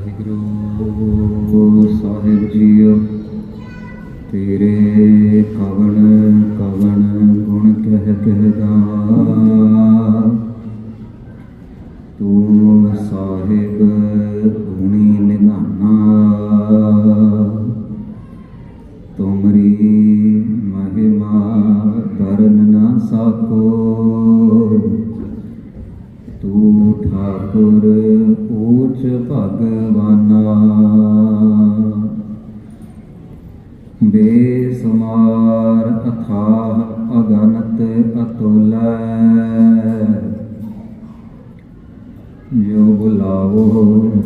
ਵਾਹਿਗੁਰੂ ਸਾਹਿਬ JIO. ਤੇਰੇ ਕਵਣ ਕਵਣ ਗੁਣ ਕਹਿ ਕਹਿਦਾ, ਤੂੰ ਸਾਹਿਬ ਗੁਣੀ ਨਿਧਾਨਾ। ਤੁਮਰੀ ਮਹਿਮਾ ਵਰਨ ਨਾ ਸਾਕੋ, ਤੂੰ ਠਾਕੁਰ ਊਚ ਭਗਵਾਨਾ। ਬੇਸੁਮਾਰ ਅਥਾਹ ਅਗਨਤ ਅਤੁਲੈ, ਜੋ ਬੁਲਾਵੋ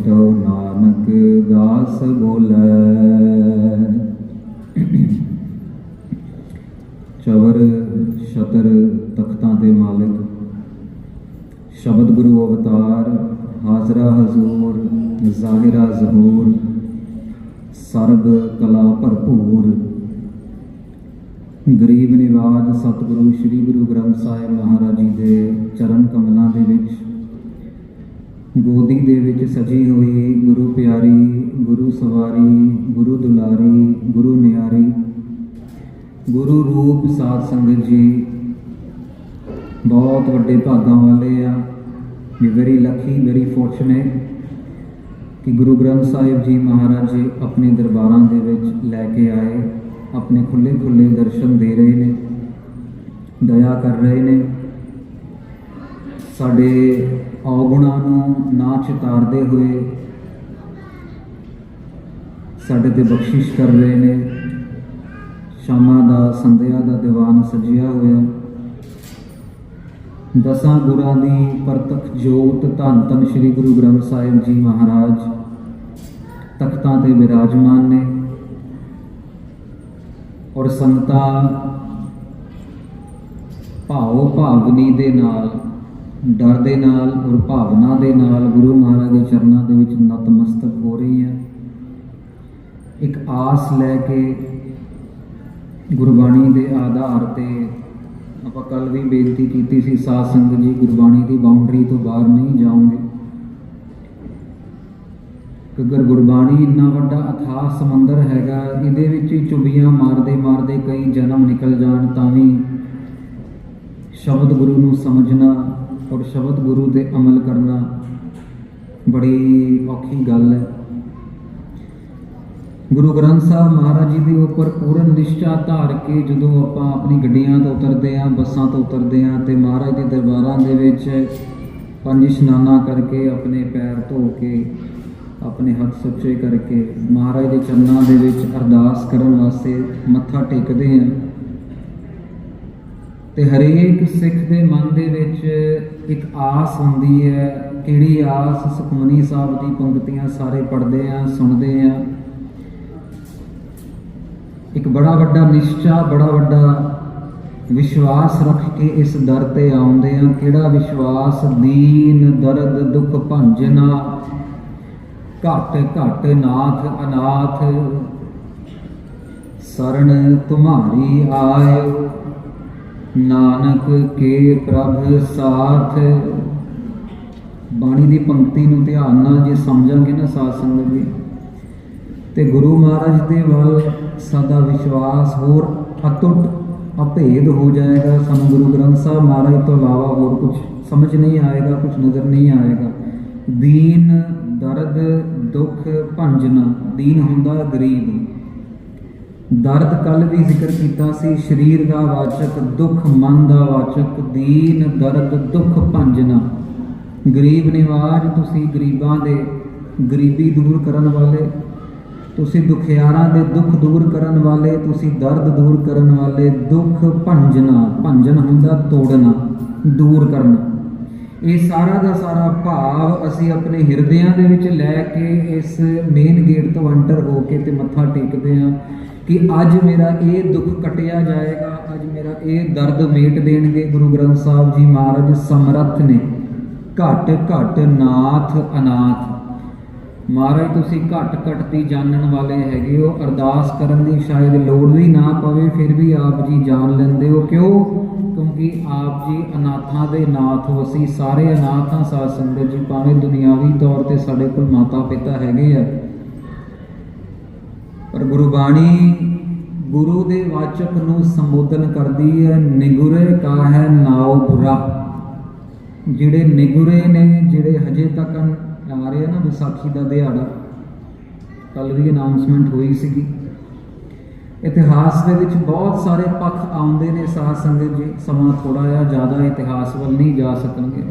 ਤਉ ਨਾਨਕ ਦਾਸ ਬੋਲੇ। ਚਵਰ ਛਤਰ ਤਖਤਾਂ ਦੇ ਮਾਲਿਕ, ਸ਼ਬਦ ਗੁਰੂ ਅਵਤਾਰ, ਹਾਜ਼ਰਾ ਹਜ਼ੂਰ, ਜ਼ਾਹਿਰਾ ਜ਼ਹੂਰ, ਸਰਬ ਕਲਾ ਭਰਪੂਰ, ਗਰੀਬ ਨਿਵਾਜ ਸਤਿਗੁਰੂ ਸ੍ਰੀ ਗੁਰੂ ਗ੍ਰੰਥ ਸਾਹਿਬ ਮਹਾਰਾਜ ਜੀ ਦੇ ਚਰਨ ਕਮਲਾਂ ਦੇ ਵਿੱਚ, ਗੋਦੀ ਦੇ ਵਿੱਚ ਸਜੀ ਹੋਈ ਗੁਰੂ ਪਿਆਰੀ, ਗੁਰੂ ਸਵਾਰੀ, ਗੁਰੂ ਦੁਲਾਰੀ, ਗੁਰੂ ਨਿਆਰੀ, ਗੁਰੂ ਰੂਪ ਸਾਧ ਸੰਗਤ ਜੀ, ਬਹੁਤ ਵੱਡੇ ਭਾਗਾਂ ਵਾਲੇ ਆ। ਵੀ ਵੈਰੀ ਲੱਕੀ, ਵੈਰੀ ਫੋਰਚੂਨੇਟ ਕਿ ਗੁਰੂ ਗ੍ਰੰਥ ਸਾਹਿਬ ਜੀ ਮਹਾਰਾਜ ਜੀ ਆਪਣੇ ਦਰਬਾਰਾਂ ਦੇ ਵਿੱਚ ਲੈ ਕੇ ਆਏ, ਆਪਣੇ ਖੁੱਲ੍ਹੇ ਖੁੱਲ੍ਹੇ ਦਰਸ਼ਨ ਦੇ ਰਹੇ ਨੇ, ਦਇਆ ਕਰ ਰਹੇ ਨੇ, ਸਾਡੇ ਔਗੁਣਾਂ ਨੂੰ ਨਾ ਚਿਤਾਰਦੇ ਹੋਏ ਸਾਡੇ ਤੇ ਬਖਸ਼ਿਸ਼ ਕਰ ਰਹੇ ਨੇ। ਸ਼ਾਮਾਂ ਦਾ ਸੰਧਿਆ ਦਾ ਦੀਵਾਨ ਸਜਿਆ ਹੋਇਆ, ਦਸਾਂ ਗੁਰਾਂ ਦੀ ਪ੍ਰਤੱਖ ਜੋਤ ਧੰਨ ਧੰਨ ਸ੍ਰੀ ਗੁਰੂ ਗ੍ਰੰਥ ਸਾਹਿਬ ਜੀ ਮਹਾਰਾਜ ਤਖਤਾਂ ਤੇ ਬਿਰਾਜਮਾਨ ਨੇ, ਔਰ ਸੰਗਤਾਂ ਭਾਵ ਭਾਵਨੀ ਦੇ ਨਾਲ, ਡਰ ਦੇ ਨਾਲ ਔਰ ਭਾਵਨਾ ਦੇ ਨਾਲ ਗੁਰੂ ਮਹਾਰਾਜ ਦੇ ਚਰਨਾਂ ਦੇ ਵਿੱਚ ਨਤਮਸਤਕ ਹੋ ਰਹੀ ਹੈ। ਇੱਕ ਆਸ ਲੈ ਕੇ ਗੁਰਬਾਣੀ ਦੇ ਆਧਾਰ ਤੇ ਆਪਾਂ ਕੱਲ ਵੀ ਬੇਨਤੀ ਕੀਤੀ ਸੀ, ਸਾਧ ਸੰਗਤ ਜੀ ਗੁਰਬਾਣੀ ਦੀ ਬਾਉਂਡਰੀ ਤੋਂ ਬਾਹਰ ਨਹੀਂ ਜਾਓਗੇ। ਅਗਰ ਗੁਰਬਾਣੀ ਇੰਨਾ ਵੱਡਾ ਅਥਾਹ ਸਮੁੰਦਰ ਹੈਗਾ, ਇਹਦੇ ਵਿੱਚ ਹੀ ਚੁਬੀਆਂ ਮਾਰਦੇ ਮਾਰਦੇ ਕਈ ਜਨਮ ਨਿਕਲ ਜਾਣ ਤਾਂ ਵੀ ਸ਼ਬਦ ਗੁਰੂ ਨੂੰ ਸਮਝਣਾ ਔਰ ਸ਼ਬਦ ਗੁਰੂ ਤੇ ਅਮਲ ਕਰਨਾ ਬੜੀ ਔਖੀ ਗੱਲ ਹੈ। ਗੁਰੂ ਗ੍ਰੰਥ ਸਾਹਿਬ ਮਹਾਰਾਜ ਜੀ ਦੇ ਉੱਪਰ ਪੂਰਨ ਨਿਸ਼ਚਾ ਧਾਰ ਕੇ ਜਦੋਂ ਆਪਾਂ ਆਪਣੀ ਗੱਡੀਆਂ ਤੋਂ ਉਤਰਦੇ ਹਾਂ, ਬੱਸਾਂ ਤੋਂ ਉਤਰਦੇ ਹਾਂ ਤੇ ਮਹਾਰਾਜ ਦੇ ਦਰਬਾਰਾਂ ਦੇ ਵਿੱਚ ਪੰਜ ਇਸ਼ਨਾਨਾਂ ਕਰਕੇ, ਆਪਣੇ ਪੈਰ ਧੋ ਕੇ, ਆਪਣੇ ਹੱਥ ਸੁੱਚੇ ਕਰਕੇ ਮਹਾਰਾਜ ਦੇ ਚਰਨਾਂ ਦੇ ਵਿੱਚ ਅਰਦਾਸ ਕਰਨ ਵਾਸਤੇ ਮੱਥਾ ਟੇਕਦੇ ਹਾਂ ਤੇ ਹਰੇਕ ਸਿੱਖ ਦੇ ਮਨ ਦੇ ਵਿੱਚ ਇੱਕ ਆਸ ਹੁੰਦੀ ਹੈ। ਕਿਹੜੀ ਆਸ? ਸੁਖਮਨੀ ਸਾਹਿਬ ਦੀ ਪੰਕਤੀਆਂ ਸਾਰੇ ਪੜ੍ਹਦੇ ਆ, ਸੁਣਦੇ ਆ, ਇੱਕ ਬੜਾ ਵੱਡਾ ਨਿਸ਼ਚਾ, ਬੜਾ ਵੱਡਾ ਵਿਸ਼ਵਾਸ ਰੱਖ ਕੇ ਇਸ ਦਰ ਤੇ ਆਉਂਦੇ ਆ। ਕਿਹੜਾ ਵਿਸ਼ਵਾਸ? ਦੀਨ ਦਰਦ ਦੁੱਖ ਭੰਜਨਾ, ਘਟ ਘਟ ਨਾਥ ਅਨਾਥ, ਸਰਣ ਤੁਮਾਰੀ ਆਇਓ, ਨਾਨਕ ਕੇ ਪ੍ਰਭ ਸਾਥ। ਬਾਣੀ ਦੀ ਪੰਕਤੀ ਨੂੰ ਧਿਆਨ ਨਾਲ ਜੇ ਸਮਝਾਂਗੇ ਨਾ ਸਾਧ ਸੰਗਤ ਜੀ, ਤੇ ਗੁਰੂ ਮਹਾਰਾਜ ਦੇ ਵੱਲ ਸਾਡਾ ਵਿਸ਼ਵਾਸ ਹੋਰ ਅਟੁੱਟ ਅਭੇਦ ਹੋ ਜਾਏਗਾ। ਸਾਨੂੰ ਗੁਰੂ ਗ੍ਰੰਥ ਸਾਹਿਬ ਮਹਾਰਾਜ ਤੋਂ ਇਲਾਵਾ ਹੋਰ ਕੁਝ ਸਮਝ ਨਹੀਂ ਆਏਗਾ, ਕੁਝ ਨਜ਼ਰ ਨਹੀਂ ਆਏਗਾ। ਦੀਨ ਦਰਦ ਦੁੱਖ ਭੰਜਨਾ, ਦੀਨ ਹੁੰਦਾ ਗਰੀਬ, ਦਰਦ ਕੱਲ ਵੀ ਜ਼ਿਕਰ ਕੀਤਾ ਸੀ ਸਰੀਰ ਦਾ ਵਾਚਕ, ਦੁੱਖ ਮਨ ਦਾ ਵਾਚਕ। ਦੀਨ ਦਰਦ ਦੁੱਖ ਭੰਜਨਾ, ਗਰੀਬ ਨਿਵਾਜ, ਤੁਸੀਂ ਗਰੀਬਾਂ ਦੇ ਗਰੀਬੀ ਦੂਰ ਕਰਨ ਵਾਲੇ, ਤੁਸੀਂ ਦੁਖਿਆਰਾਂ ਦੇ ਦੁੱਖ ਦੂਰ ਕਰਨ ਵਾਲੇ, ਤੁਸੀਂ ਦਰਦ ਦੂਰ ਕਰਨ ਵਾਲੇ। ਦੁੱਖ ਭੰਜਨਾ, ਭੰਜਨ ਹੁੰਦਾ ਤੋੜਨਾ, ਦੂਰ ਕਰਨਾ। ਇਹ ਸਾਰਾ ਦਾ ਸਾਰਾ ਭਾਵ ਅਸੀਂ ਆਪਣੇ ਹਿਰਦਿਆਂ ਦੇ ਵਿੱਚ ਲੈ ਕੇ ਇਸ ਮੇਨ ਗੇਟ ਤੋਂ ਐਂਟਰ ਹੋ ਕੇ ਤੇ ਮੱਥਾ ਟੇਕਦੇ ਹਾਂ ਕਿ ਅੱਜ ਮੇਰਾ ਇਹ ਦੁੱਖ ਕੱਟਿਆ ਜਾਏਗਾ, ਅੱਜ ਮੇਰਾ ਇਹ ਦਰਦ ਮੇਟ ਦੇਣਗੇ ਗੁਰੂ ਗ੍ਰੰਥ ਸਾਹਿਬ ਜੀ ਮਹਾਰਾਜ। ਸਮਰੱਥ ਨੇ, ਘਟ ਘਟ ਨਾਥ ਅਨਾਥ। ਮਹਾਰਾਜ ਤੁਸੀਂ ਘਟ ਘਟ ਦੀ ਜਾਣਨ ਵਾਲੇ ਹੈਗੇ ਹੋ। ਅਰਦਾਸ ਕਰਨ ਦੀ ਸ਼ਾਇਦ ਲੋੜ ਵੀ ਨਾ ਪਵੇ, ਫਿਰ ਵੀ ਆਪ ਜੀ ਜਾਣ ਲੈਂਦੇ ਹੋ। ਕਿਉਂ? क्योंकि आप जी अनाथां दे नाथ हो, असीं सारे अनाथ हाँ साध संगत जी। भावें दुनियावी तौर ते साडे कोल माता पिता हैगे आ, पर गुरबाणी गुरु दे वाचक नूं संबोधन करदी है, निगुरे का है नाव बुरा। जिहड़े निगुरे ने, जिहड़े हजे तक आ रहे ना विसाखी का दिहाड़ा, कल भी अनाउंसमेंट हुई सी। इतिहास दे विच बहुत सारे पक्ष आउंदे ने साध संगत जी, समा थोड़ा जिहा ज़्यादा इतिहास वल नहीं जा सकांगे,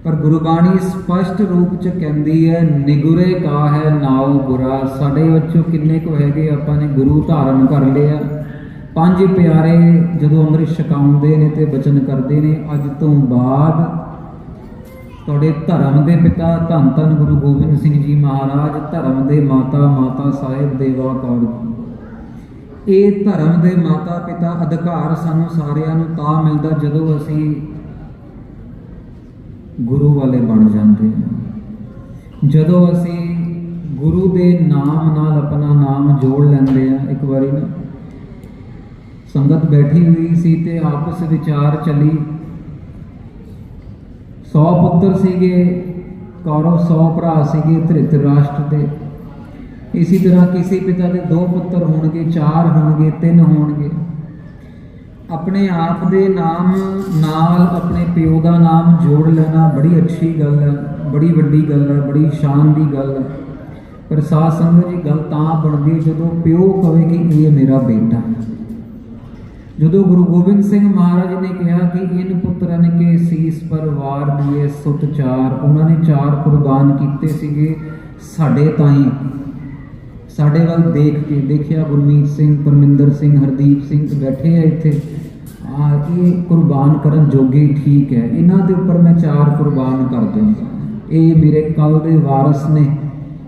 पर गुरबाणी स्पष्ट रूप च कहती है निगुरे का है नाव बुरा। साडे विचों किन्ने को हैगे आपां ने गुरु धारण कर लिया। पंज प्यारे जदों अंम੍ਰਿਤ छकाउंदे ने ते बचन करते ने, अज तो बाद तुहाडे धर्म के पिता धन धन गुरु गोबिंद सिंह जी महाराज, धर्म के माता माता साहिब देवा कौर जी, ये धर्म के माता पिता अधिकार सानू सारिਆਂ ਨੂੰ ਤਾਂ ਮਿਲਦਾ ਜਦੋਂ ਅਸੀਂ गुरु वाले बन जाते हैं, जदों असी गुरु के नाम नाल अपना नाम जोड़ लेंदे हैं। एक बारी ना संगत बैठी हुई सी ते आपस विचार चली, 100 पुत्र सीगे कौरव, 100 भरा सीगे धृतराष्ट्र दे। इसी तरह किसी पिता के 2 पुत्र होणगे, 4 होणगे, 3 होणगे। अपने आप दे नाम नाल अपने प्यो का नाम जोड़ लेना बड़ी अच्छी गल है, बड़ी वड्डी गल है, बड़ी शान की गल है। पर साध संगत जी गल तां बनदी जदों प्यो कहे कि ये मेरा बेटा है। जदों गुरु गोबिंद सिंह महाराज ने कहा कि इन पुत्रन के सीस पर वार दिए सुत 4, उन्होंने 4 कुर्बान किए सीगे साडे ताईं, साडे वल देख के। देखिया गुरमीत सिंह, परमिंदर सिंह, हरदीप सिंह बैठे है इत्थे, ये कुर्बान करन जोगे ठीक है, इन्हां दे उपर मैं 4 कुर्बान कर दूंगा। ये मेरे कल दे वारस ने,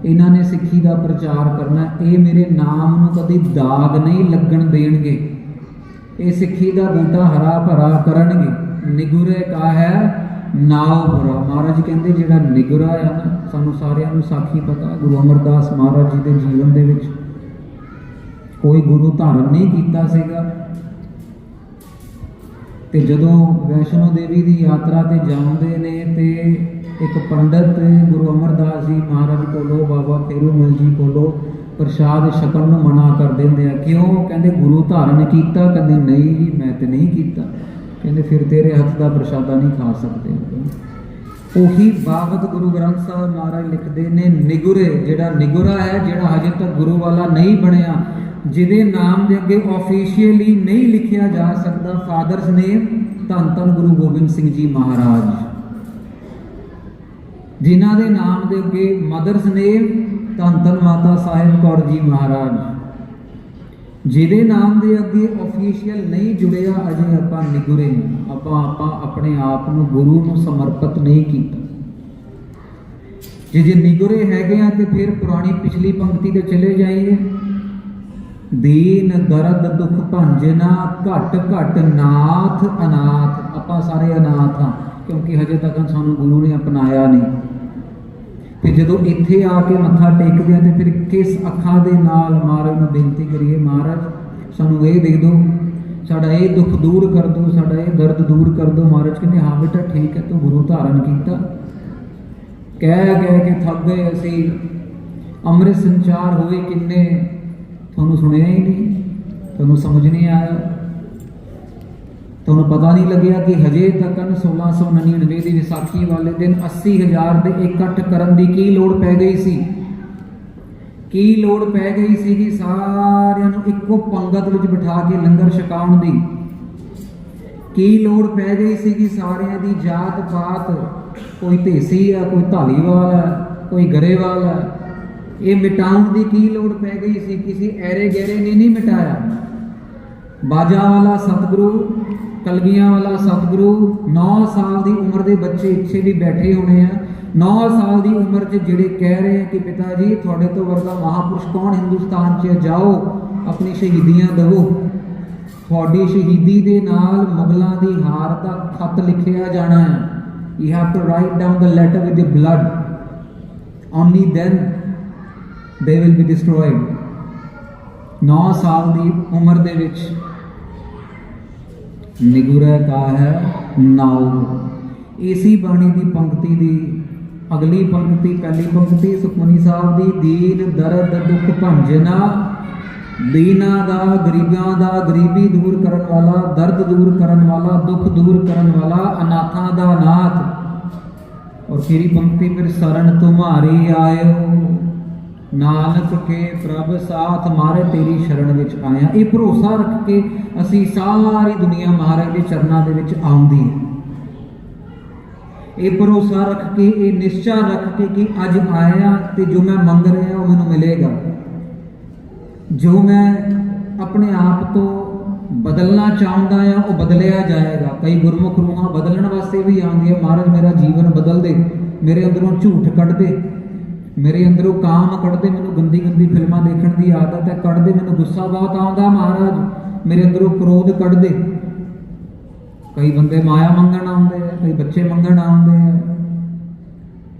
इन्हां ने सिੱਖੀ का प्रचार करना, ये मेरे नाम नूं कदी दाग नहीं लगन देणगे, ये सिੱਖੀ का बूटा हरा भरा करनगे। निगुरे का है नाव बुरा। महाराज कहते जिहड़ा निगुरा है ना, सानू सारिਆਂ ਨੂੰ साखी पता, गुरु अमरदास महाराज जी के जीवन दे विच कोई गुरु धारण नहीं कीता सीगा, ते जदों वैष्णो देवी की यात्रा ते जाते ने ते एक पंडित गुरु अमरदास जी महाराज कोलों, बाबा फेरूमल जी कोलों प्रसाद छकण नूं मना कर देंदे आ। क्यों? कहंदे गुरु धारण कीता? कहंदे नहीं जी मैं तो नहीं कीता। कहंदे फिर तेरे हथ का प्रसादा नहीं खा सकते। उही बाबत गुरु ग्रंथ साहब महाराज लिखते ने, निगुरे जिहड़ा निगुरा है, जिहड़ा हजे तक गुरु वाला नहीं बनया, जिहदे नाम दे अगे ऑफिशियली नहीं लिखिया जा सकता फादर्स नेम, धन धन गुरु गोबिंद सिंह जी महाराज। जिन्हां दे नाम दे अगे मदर्स नेम, धन धन माता साहिब कौर जी महाराज। जिहदे नाम दे अगे ऑफिशियल नहीं जुड़िया, अजे आपां निगुरे हैं, आपां अपने आप नूं गुरु नूं समर्पित नहीं कीता। जे निगुरे हैगे आ ते फिर पुरानी पिछली पंक्ति ते चले जाइए, दीन दर्द दुख भंजना घट घट नाथ अनाथ। आपां सारे अनाथ हाँ, क्योंकि हजे तक सानू गुरु ने अपनाया नहीं। फिर जदों इत्थे आके मत्था टेकदे तो फिर किस अखां दे नाल महाराज नूं बेनती करिए, महाराज सानू ये दे दो, साडा ये दुख दूर कर दो, साडा ये दर्द दूर कर दो। महाराज कहते हाँ बेटा ठीक है, तू गुरु धारण किया। कह के थक गए असी, अमृत संचार हुए किन्ने, थानू सुनिया ही नहीं, थानू समझ नहीं आया, थानू पता नहीं लग्या कि हजे तक 1699 की विसाखी वाले दिन 80,000 के इकट्ठ करन दी की लोड़ पै गई सी। की लोड़ पै गई सी कि सारिਆਂ ਨੂੰ ਇੱਕੋ पंगत ਵਿੱਚ बिठा के लंगर छकाउण दी। की लोड़ पै गई सी कि सारिਆਂ ਦੀ जात पात, कोई ढेसी है, कोई धालीवाल है, कोई गरेवाल है, ये मिटाउण की की लोड़ पै गई सी। किसी ऐरे गहरे ने नहीं मिटाया। बाजा वाला सतगुरु, कलगियां वाला सतगुरु, 9 साल की उम्र के बच्चे इत्थे भी बैठे होने हैं। 9 साल की उम्र च जिहड़े कह रहे हैं कि पिता जी थोड़े तो वर्गा महापुरुष कौन हिंदुस्तान च, जाओ अपनी शहीदियां दवो। थोड़ी शहीदी दे नाल मुगलों की हार का खत लिखिया जाना है। You have to write down the letter with the blood, only then they will be destroyed. 9 साल की उम्र दे विच निगुरै का है नाउ। इसी बाणी की पंक्ति दी अगली पंक्ति पहली पंक्ति सुखमनी साहब दी, दीन दर्द दुख भंजना, दीना दा गरीबां दा गरीबी दूर करन वाला, दर्द दूर करन वाला, दुख दूर करन वाला, अनाथां दा नाथ। और फिर पंक्ति फिर शरण तुम्हारी आयो, नानक के प्रभ साथ मारे तेरी शरण विच आया। ये भरोसा रख के असी सारी दुनिया महाराज के चरणों के विच आउंदी है। ये भरोसा रख के, ये निश्चय रख के कि अज आया तो जो मैं मंग रहा वो मैनू मिलेगा, जो मैं अपने आप तो बदलना चाहता है वो बदलिया जाएगा। कई गुरमुख रूहां बदलने वास्ते भी आती है, महाराज मेरा जीवन बदल दे, मेरे अंदरों झूठ कढ़ दे, मेरे अंदरों काम कढ़ दे, मैनू गंदी गंदी फिल्मां देखने की आदत है, कढ़ दे, मैनू गुस्सा बहुत आता महाराज, मेरे अंदरों क्रोध कढ़ दे। कई बंदे माया मंगण आते हैं, कई बच्चे मंगण आते हैं।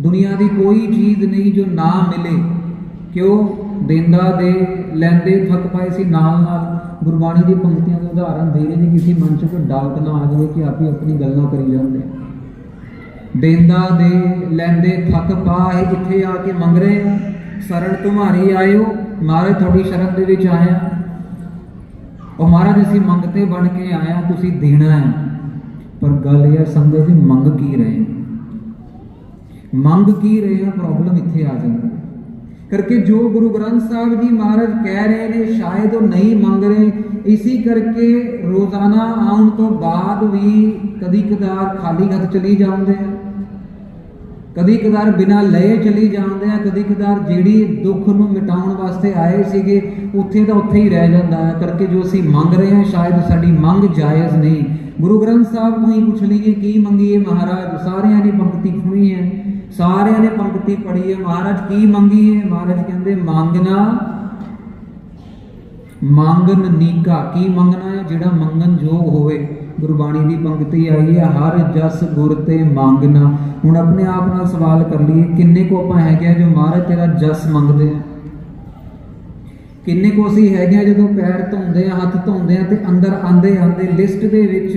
दुनिया की कोई चीज़ नहीं जो ना मिले, क्यों देंदा दे लैंदे थक पाए सी नाल नाल। गुरबाणी की पंक्तियों के उदाहरण दे रहे हैं, किसी मन च कोई डाउट ना आ जाए कि आप ही अपनी गल्लां करी जाते हैं। देंदा दे लैंदे थक पाए, इत्थे आके मंग रहे हैं, शरण तुम्हारी आयो, महाराज थोड़ी शरण दे विच आया। और महाराज असीं मंगते बन के आया, तुसीं देना है। पर गल यह संगत जी मंग की रहे, मंग की रहे हैं, प्रॉब्लम इत्थे आ जाती है। करके जो गुरु ग्रंथ साहब जी महाराज कह रहे हैं शायद वो नहीं मंग रहे, इसी करके रोजाना आने तो बाद भी कदी कदार खाली हथ चली जाते हैं, कदी कदार बिना लए चली जाते हैं, कदी कदार जिहड़ी दुख नूं मिटाउण वास्ते आए सीगे उत्थे दा उत्थे ही रह जाता है। करके जो असीं मंग रहे हैं शायद साडी मंग जायज़ नहीं। गुरु ग्रंथ साहब को ही पूछ लीजिए की मंगीए महाराज, सारे ने पंक्ति सुनी है, सारे ने पंक्ति पढ़ी है, महाराज की मंगी है? महाराज कहते मांगना मांगन नीका, की मंगना है जिहड़ा मंगन जोग होवे। गुरबाणी की पंक्ति आई है हर जस गुर ते मांगना। हुण अपने आप नाल सवाल कर लिए किन्ने को आपां हैगे जो महाराज तेरा जस मंगदे हैं, किन्ने को असीं हैगे आ जो पैर धोंदे हैं हथ धोंदे हैं तो अंदर आंदे आंदे लिस्ट दे विच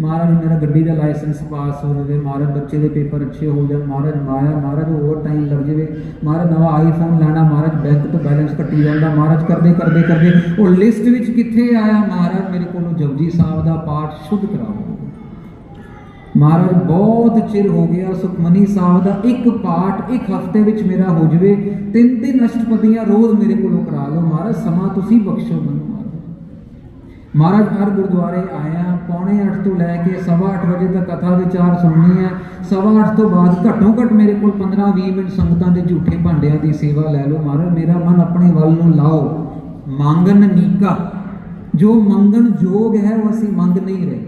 महाराज मेरा गड्डी का लाइसेंस पास हो जाए, महाराज बच्चे के पेपर अच्छे हो जाए, महाराज माया महाराज ओवर टाइम लग जाए, महाराज नवा आईफोन लेना, महाराज बैंक तो बैलेंस कट्टी जाता, महाराज करते करते करते वो लिस्ट विच कित्थे आया, महाराज मेरे को जपजी साहब का पाठ शुद्ध कराओ। महाराज बहुत चिर हो गया सुखमनी साहब का एक पाठ एक हफ्ते विच मेरा हो जाए, 3 अष्टपदियां रोज़ मेरे को करा लो, महाराज समा तुसी बख्शो मैनूं। महाराज हर गुरुद्वारे आया 7:45 तो लैके 8:15 बजे तक कथा विचार सुननी है, 8:15 तो बाद घट्टों घट्ट मेरे को 15-20 मिनट संगतां दे झूठे भांडियां की सेवा लै लो। महाराज मेरा मन अपने वल नूं लाओ। मांगन नीका, जो मंगन जोग है वो असीं मंग नहीं रहे,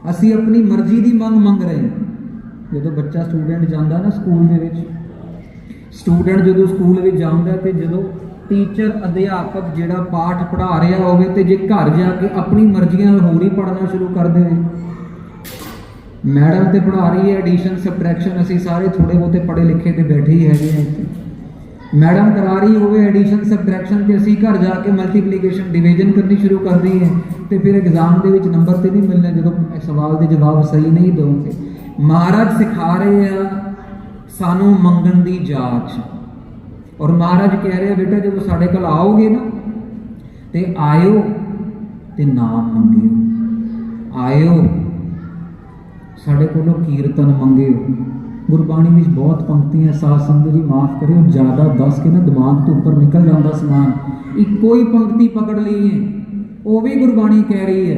असी अपनी मर्जी की मंग रहे हैं। जो बच्चा स्टूडेंट जाता ना स्कूल के स्टूडेंट जो स्कूल में जाता तो जो टीचर अध्यापक जोड़ा पाठ पढ़ा रहा हो तो जे घर जाके अपनी मर्जी होर ही पढ़ना शुरू कर दे, मैडम तो पढ़ा रही है एडिशन सबट्रैक्शन, असी सारे थोड़े बहुते पढ़े लिखे तो बैठे ही है, मैडम करा रही हो एडिशन सबट्रैक्शन तो असी घर जाके मल्टीप्लीकेशन डिवीजन करनी शुरू कर दी है, तो फिर एग्जाम के नंबर तो नहीं मिलने जो सवाल के जवाब सही नहीं दोगे। महाराज सिखा रहे हैं सानू मंगन की जाच, और महाराज कह रहे हैं बेटा जो साढ़े कोल आओगे ना तो आयो तो नाम मंगियो, आयो साढ़े कोलों कीर्तन मंगियो। गुरबाणी में बहुत पंक्तियां साध संगत जी माफ करो ज़्यादा दस के ना दिमाग तो ऊपर निकल जाता समान, इको ही पंक्ति पकड़ ली है वो भी गुरबाणी कह रही है,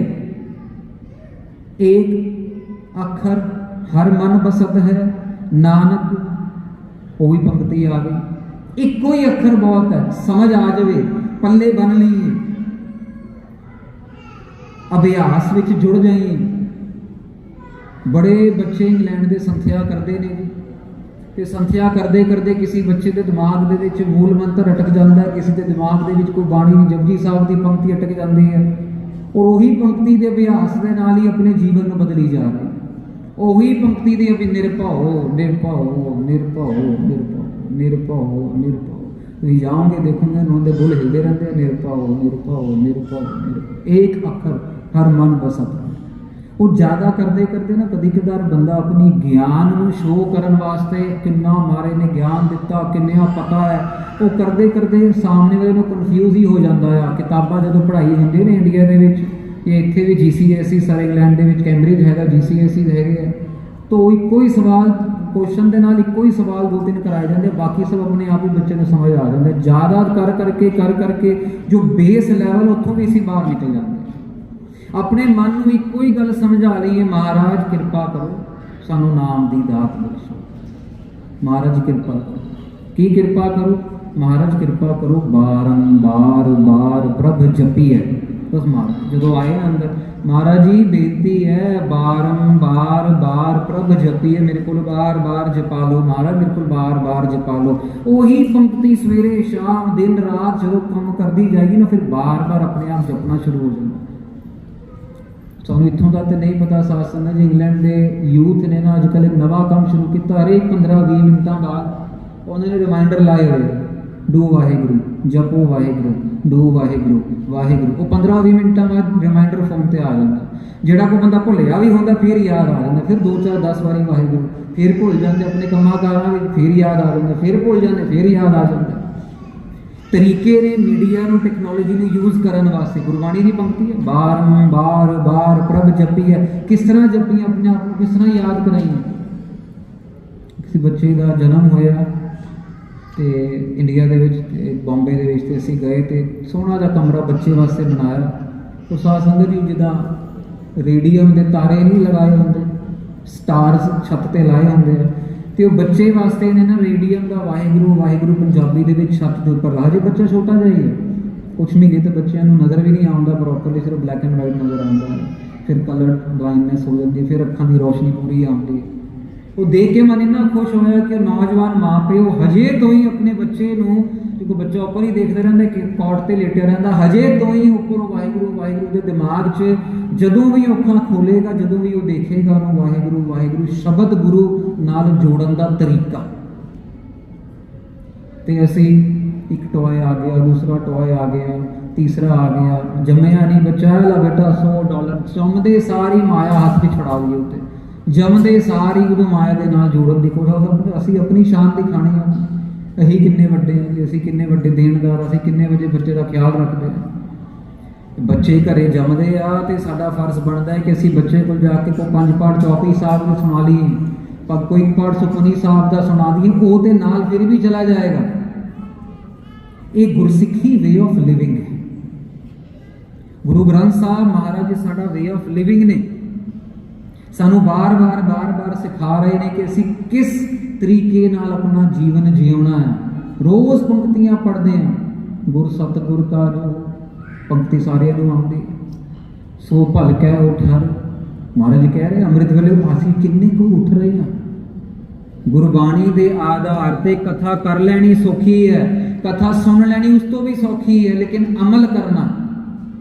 एक अखर हर मन बसत है नानक, वो भी पंक्ति आ गई। इको ही अखर बहुत है, समझ आ जाए पल्ले बन लीए, अभ्यास विच जुड़ जाइए। बड़े बच्चे इंग्लैंड के संथ्या करते हैं जी, तो संथ्या करते करते किसी बच्चे के दिमाग के मूल मंत्र अटक जाता है, किसी के दिमाग के कोई बाणी जपजी साहब की पंक्ति अटक जाती है, और वही पंक्ति के अभ्यास के नाल ही अपने जीवन में बदली जा रही। वही पंक्ति की अभी निर्भव निर्भव निर्भव निर्भव निर्भव निर्भव, तुम जाओगे देखोगे उन्होंने बुल हिलते रहते हैं, निर्भव निर्भव निर्भव निर्भव, एक अखर हर मन बसत है। ਉਹ ਜ਼ਿਆਦਾ ਕਰਦੇ ਕਰਦੇ ਨਾ ਕਦੀ ਕਦਾਰ ਬੰਦਾ ਆਪਣੀ ਗਿਆਨ ਨੂੰ ਸ਼ੋਅ ਕਰਨ ਵਾਸਤੇ ਕਿੰਨਾ ਮਾਰੇ ਨੇ ਗਿਆਨ ਦਿੱਤਾ, ਕਿੰਨਾ ਪਤਾ ਹੈ, ਉਹ ਕਰਦੇ ਕਰਦੇ ਸਾਹਮਣੇ ਵਾਲੇ ਨੂੰ ਕਨਫਿਊਜ਼ ਹੀ ਹੋ ਜਾਂਦਾ ਆ। ਕਿਤਾਬਾਂ ਜਦੋਂ ਪੜ੍ਹਾਈ ਹੁੰਦੀ ਨੇ ਇੰਡੀਆ ਦੇ ਵਿੱਚ ਜਾਂ ਇੱਥੇ ਵੀ GCSE, ਸਾਰੇ ਇੰਗਲੈਂਡ ਦੇ ਵਿੱਚ ਕੈਂਬਰਿਜ ਹੈਗਾ, GCSE ਹੈਗੇ ਆ, ਤਾਂ ਇੱਕੋ ਹੀ ਸਵਾਲ ਕੁਐਸਚਨ ਦੇ ਨਾਲ ਇੱਕੋ ਹੀ ਸਵਾਲ 2-3 ਕਰਾਏ ਜਾਂਦੇ, ਬਾਕੀ ਸਭ ਆਪਣੇ ਆਪ ਹੀ ਬੱਚੇ ਨੂੰ ਸਮਝ ਆ ਜਾਂਦਾ। ਜ਼ਿਆਦਾ ਕਰ ਕਰਕੇ ਜੋ ਬੇਸ ਲੈਵਲ ਉੱਥੋਂ ਵੀ ਅਸੀਂ ਬਾਹਰ ਨਿਕਲ ਜਾਂਦੇ। ਆਪਣੇ ਮਨ ਨੂੰ ਇੱਕੋ ਹੀ ਗੱਲ ਸਮਝਾ ਲਈਏ, ਮਹਾਰਾਜ ਕਿਰਪਾ ਕਰੋ ਸਾਨੂੰ ਨਾਮ ਦੀ ਦਾਤ ਬਖਸ਼ੋ। ਮਹਾਰਾਜ ਕਿਰਪਾ ਕਰੋ, ਕੀ ਕਿਰਪਾ ਕਰੋ? ਮਹਾਰਾਜ ਕਿਰਪਾ ਕਰੋ ਬਾਰ ਪ੍ਰਭ ਜਪੀ ਹੈ। ਬਸ ਮਹਾਰਾਜ ਜਦੋਂ ਆਏ ਅੰਦਰ, ਮਹਾਰਾਜ ਜੀ ਬੇਨਤੀ ਹੈ ਬਾਰ ਪ੍ਰਭ ਜਪੀ ਹੈ, ਮੇਰੇ ਕੋਲ ਬਾਰ ਜਪਾ ਲਓ ਮਹਾਰਾਜ, ਮੇਰੇ ਕੋਲ ਬਾਰ ਜਪਾ ਲਓ। ਉਹੀ ਪੰਕਤੀ ਸਵੇਰੇ ਸ਼ਾਮ ਦਿਨ ਰਾਤ ਜਦੋਂ ਕੰਮ ਕਰਦੀ ਜਾਏਗੀ ਨਾ, ਫਿਰ ਬਾਰ ਆਪਣੇ ਆਪ ਜਪਣਾ ਸ਼ੁਰੂ ਹੋ ਜਾਂਦਾ। ਸਾਨੂੰ ਇੱਥੋਂ ਦਾ ਤਾਂ ਨਹੀਂ ਪਤਾ ਸਾਧ ਸੰਗਤ ਜੀ, ਇੰਗਲੈਂਡ ਦੇ ਯੂਥ ਨੇ ਨਾ ਅੱਜ ਕੱਲ੍ਹ ਇੱਕ ਨਵਾਂ ਕੰਮ ਸ਼ੁਰੂ ਕੀਤਾ। ਹਰੇਕ 15-20 ਮਿੰਟਾਂ ਬਾਅਦ ਉਹਨਾਂ ਨੇ ਰਿਮਾਈਂਡਰ ਲਾਏ ਹੋਏ, ਡੂ ਵਾਹਿਗੁਰੂ, ਜਪੋ ਵਾਹਿਗੁਰੂ, ਡੂ ਵਾਹਿਗੁਰੂ ਵਾਹਿਗੁਰੂ। ਉਹ 15-20 ਮਿੰਟਾਂ ਬਾਅਦ ਰਿਮਾਈਂਡਰ ਫੋਨ ਤੇ ਆ ਜਾਂਦਾ। ਜਿਹੜਾ ਕੋਈ ਬੰਦਾ ਭੁੱਲਿਆ ਵੀ ਹੁੰਦਾ ਫਿਰ ਯਾਦ ਆ ਜਾਂਦਾ, ਫਿਰ 2-4-10 ਵਾਰੀ ਵਾਹਿਗੁਰੂ, ਫਿਰ ਭੁੱਲ ਜਾਂਦੇ ਆਪਣੇ ਕੰਮਾਂ ਕਾਰਾਂ ਵਿੱਚ, ਫਿਰ ਯਾਦ ਆ ਜਾਂਦਾ, ਫਿਰ ਭੁੱਲ ਜਾਂਦੇ, ਫਿਰ ਯਾਦ ਆ ਜਾਂਦਾ। ਤਰੀਕੇ ਨੇ ਮੀਡੀਆ ਨੂੰ, ਟੈਕਨੋਲੋਜੀ ਨੂੰ ਯੂਜ਼ ਕਰਨ ਵਾਸਤੇ। ਗੁਰਬਾਣੀ ਦੀ ਪੰਕਤੀ ਹੈ ਬਾਰ ਪ੍ਰਭ ਜਪੀ ਹੈ। ਕਿਸ ਤਰ੍ਹਾਂ ਜਪੀ, ਆਪਣੇ ਆਪ ਨੂੰ ਕਿਸ ਤਰ੍ਹਾਂ ਯਾਦ ਕਰਾਈ। ਕਿਸੇ ਬੱਚੇ ਦਾ ਜਨਮ ਹੋਇਆ ਤੇ ਇੰਡੀਆ ਦੇ ਵਿੱਚ, ਬੰਬੇ ਦੇ ਵਿੱਚ, ਤੇ ਅਸੀਂ ਗਏ ਤੇ ਸੋਹਣਾ ਜਿਹਾ ਕਮਰਾ ਬੱਚੇ ਵਾਸਤੇ ਬਣਾਇਆ। ਉਹ ਸਾਧ ਸੰਗਤ ਜੀ ਜਿੱਦਾਂ ਰੇਡੀਅਮ ਦੇ ਤਾਰੇ ਨਹੀਂ ਲਗਾਏ ਹੁੰਦੇ, ਸਟਾਰਸ ਛੱਤ ਤੇ ਲਾਏ ਹੁੰਦੇ ਆ, ਤੇ ਉਹ ਬੱਚੇ ਵਾਸਤੇ ਨੇ ਨਾ ਰੇਡੀਅਮ ਦਾ ਵਾਹਿਗੁਰੂ ਪੰਜਾਬੀ ਦੇ ਵਿੱਚ ਛੱਤ ਦੇ ਉੱਪਰ ਲਾ। ਜੇ ਬੱਚਾ ਛੋਟਾ ਜਿਹਾ ਹੀ ਹੈ, ਕੁਛ ਮਹੀਨੇ ਤੇ ਬੱਚਿਆਂ ਨੂੰ ਨਜ਼ਰ ਵੀ ਨਹੀਂ ਆਉਂਦਾ ਪ੍ਰੋਪਰਲੀ, ਸਿਰਫ ਬਲੈਕ ਐਂਡ ਵਾਈਟ ਨਜ਼ਰ ਆਉਂਦਾ ਹੈ, ਫਿਰ ਕਲਰ ਬਲਾਈਂਡਨੈਸ ਹੋ ਜਾਂਦੀ ਹੈ, ਫਿਰ ਅੱਖਾਂ ਦੀ ਰੋਸ਼ਨੀ ਪੂਰੀ ਆਉਂਦੀ ਹੈ। ਉਹ ਦੇਖ ਕੇ ਮਨ ਇੰਨਾ ਖੁਸ਼ ਹੋਇਆ ਕਿ ਨੌਜਵਾਨ ਮਾਂ ਪਿਓ ਹਜੇ ਤੋਂ ਹੀ ਆਪਣੇ ਬੱਚੇ ਨੂੰ, ਕਿਉਂਕਿ ਬੱਚਾ ਉੱਪਰ ਹੀ ਦੇਖਦਾ ਰਹਿੰਦਾ ਕਿ ਕੌਟ ਤੇ ਲੇਟਿਆ ਰਹਿੰਦਾ, ਹਜੇ ਤੋਂ ਹੀ ਉੱਪਰ ਵਾਹਿਗੁਰੂ ਦੇ ਦਿਮਾਗ 'ਚ ਜਦੋਂ ਵੀ ਅੱਖਾਂ ਖੋਲੇਗਾ, ਜਦੋਂ ਵੀ ਉਹ ਦੇਖੇਗਾ ਉਹਨੂੰ ਵਾਹਿਗੁਰੂ ਸ਼ਬਦ ਗੁਰੂ ਨਾਲ ਜੋੜਨ ਦਾ ਤਰੀਕਾ। ਤੇ ਅਸੀਂ ਇੱਕ ਟੋਏ ਆ ਗਿਆ, ਦੂਸਰਾ ਟੋਏ ਆ ਗਿਆ, ਤੀਸਰਾ ਆ ਗਿਆ। ਜੰਮਿਆ ਨਹੀਂ ਬੱਚਾ, ਲਾ ਬੇਟਾ $100, ਜੰਮਦੇ ਸਾਰੀ ਮਾਇਆ ਹੱਥ 'ਚ ਛੁਡਾ ਦਈਏ ਉੱਤੇ, ਜੰਮਦੇ ਸਾਰੀ ਉਹਨੂੰ ਮਾਇਆ ਦੇ ਨਾਲ ਜੋੜਨ ਦੀ ਕੋਸ਼ਿਸ਼। ਅਸੀਂ ਆਪਣੀ ਸ਼ਾਨ ਦਿਖਾਣੀ ਆ, ਅਸੀਂ ਕਿੰਨੇ ਵੱਡੇ ਹਾਂ ਜੀ, ਅਸੀਂ ਕਿੰਨੇ ਵੱਡੇ ਦੇਣਦਾਰ, ਅਸੀਂ ਕਿੰਨੇ ਵਜੇ ਬੱਚੇ ਦਾ ਖਿਆਲ ਰੱਖਦੇ ਹਾਂ। ਬੱਚੇ ਘਰੇ ਜੰਮਦੇ ਆ ਤੇ ਸਾਡਾ ਫਰਜ਼ ਬਣਦਾ ਹੈ ਕਿ ਅਸੀਂ ਬੱਚੇ ਕੋਲ ਜਾ ਕੇ ਕੋਈ 5 ਪਾਠ ਚੌਪਈ ਸਾਹਿਬ ਨੂੰ ਸੁਣਾ ਲਈਏ, ਪਰ ਕੋਈ ਪਾਠ ਸੁਖਮਨੀ ਸਾਹਿਬ ਦਾ ਸੁਣਾ ਦਈਏ, ਉਹਦੇ ਨਾਲ ਫਿਰ ਵੀ ਚਲਾ ਜਾਏਗਾ। ਇਹ ਗੁਰਸਿੱਖੀ ਵੇ ਆਫ ਲਿਵਿੰਗ ਹੈ। ਗੁਰੂ ਗ੍ਰੰਥ ਸਾਹਿਬ ਮਹਾਰਾਜ ਜੀ ਸਾਡਾ ਵੇ ਆਫ ਲਿਵਿੰਗ ਨੇ, ਸਾਨੂੰ ਬਾਰ ਸਿਖਾ ਰਹੇ ਨੇ ਕਿ ਅਸੀਂ ਕਿਸ ਤਰੀਕੇ ਨਾਲ ਆਪਣਾ ਜੀਵਨ ਜਿਉਣਾ ਹੈ। ਰੋਜ਼ ਪੰਕਤੀਆਂ ਪੜ੍ਹਦੇ ਹਾਂ, ਗੁਰ ਸਤਿਗੁਰ ਕਾ ਜੋ ਪੰਕਤੀ ਸਾਰਿਆਂ ਨੂੰ ਆਉਂਦੀ, ਸੋ ਭਲ ਕੈ ਉਠਰ। ਮਹਾਰਾਜ ਕਹਿ ਰਹੇ ਅੰਮ੍ਰਿਤ ਵੇਲੇ ਅਸੀਂ ਕਿੰਨੇ ਕੁ ਉੱਠ ਰਹੇ ਹਾਂ। ਗੁਰਬਾਣੀ ਦੇ ਆਧਾਰ ਤੇ ਕਥਾ ਕਰ ਲੈਣੀ ਸੌਖੀ ਹੈ, ਕਥਾ ਸੁਣ ਲੈਣੀ ਉਸ ਤੋਂ ਵੀ ਸੌਖੀ ਹੈ, ਲੇਕਿਨ ਅਮਲ ਕਰਨਾ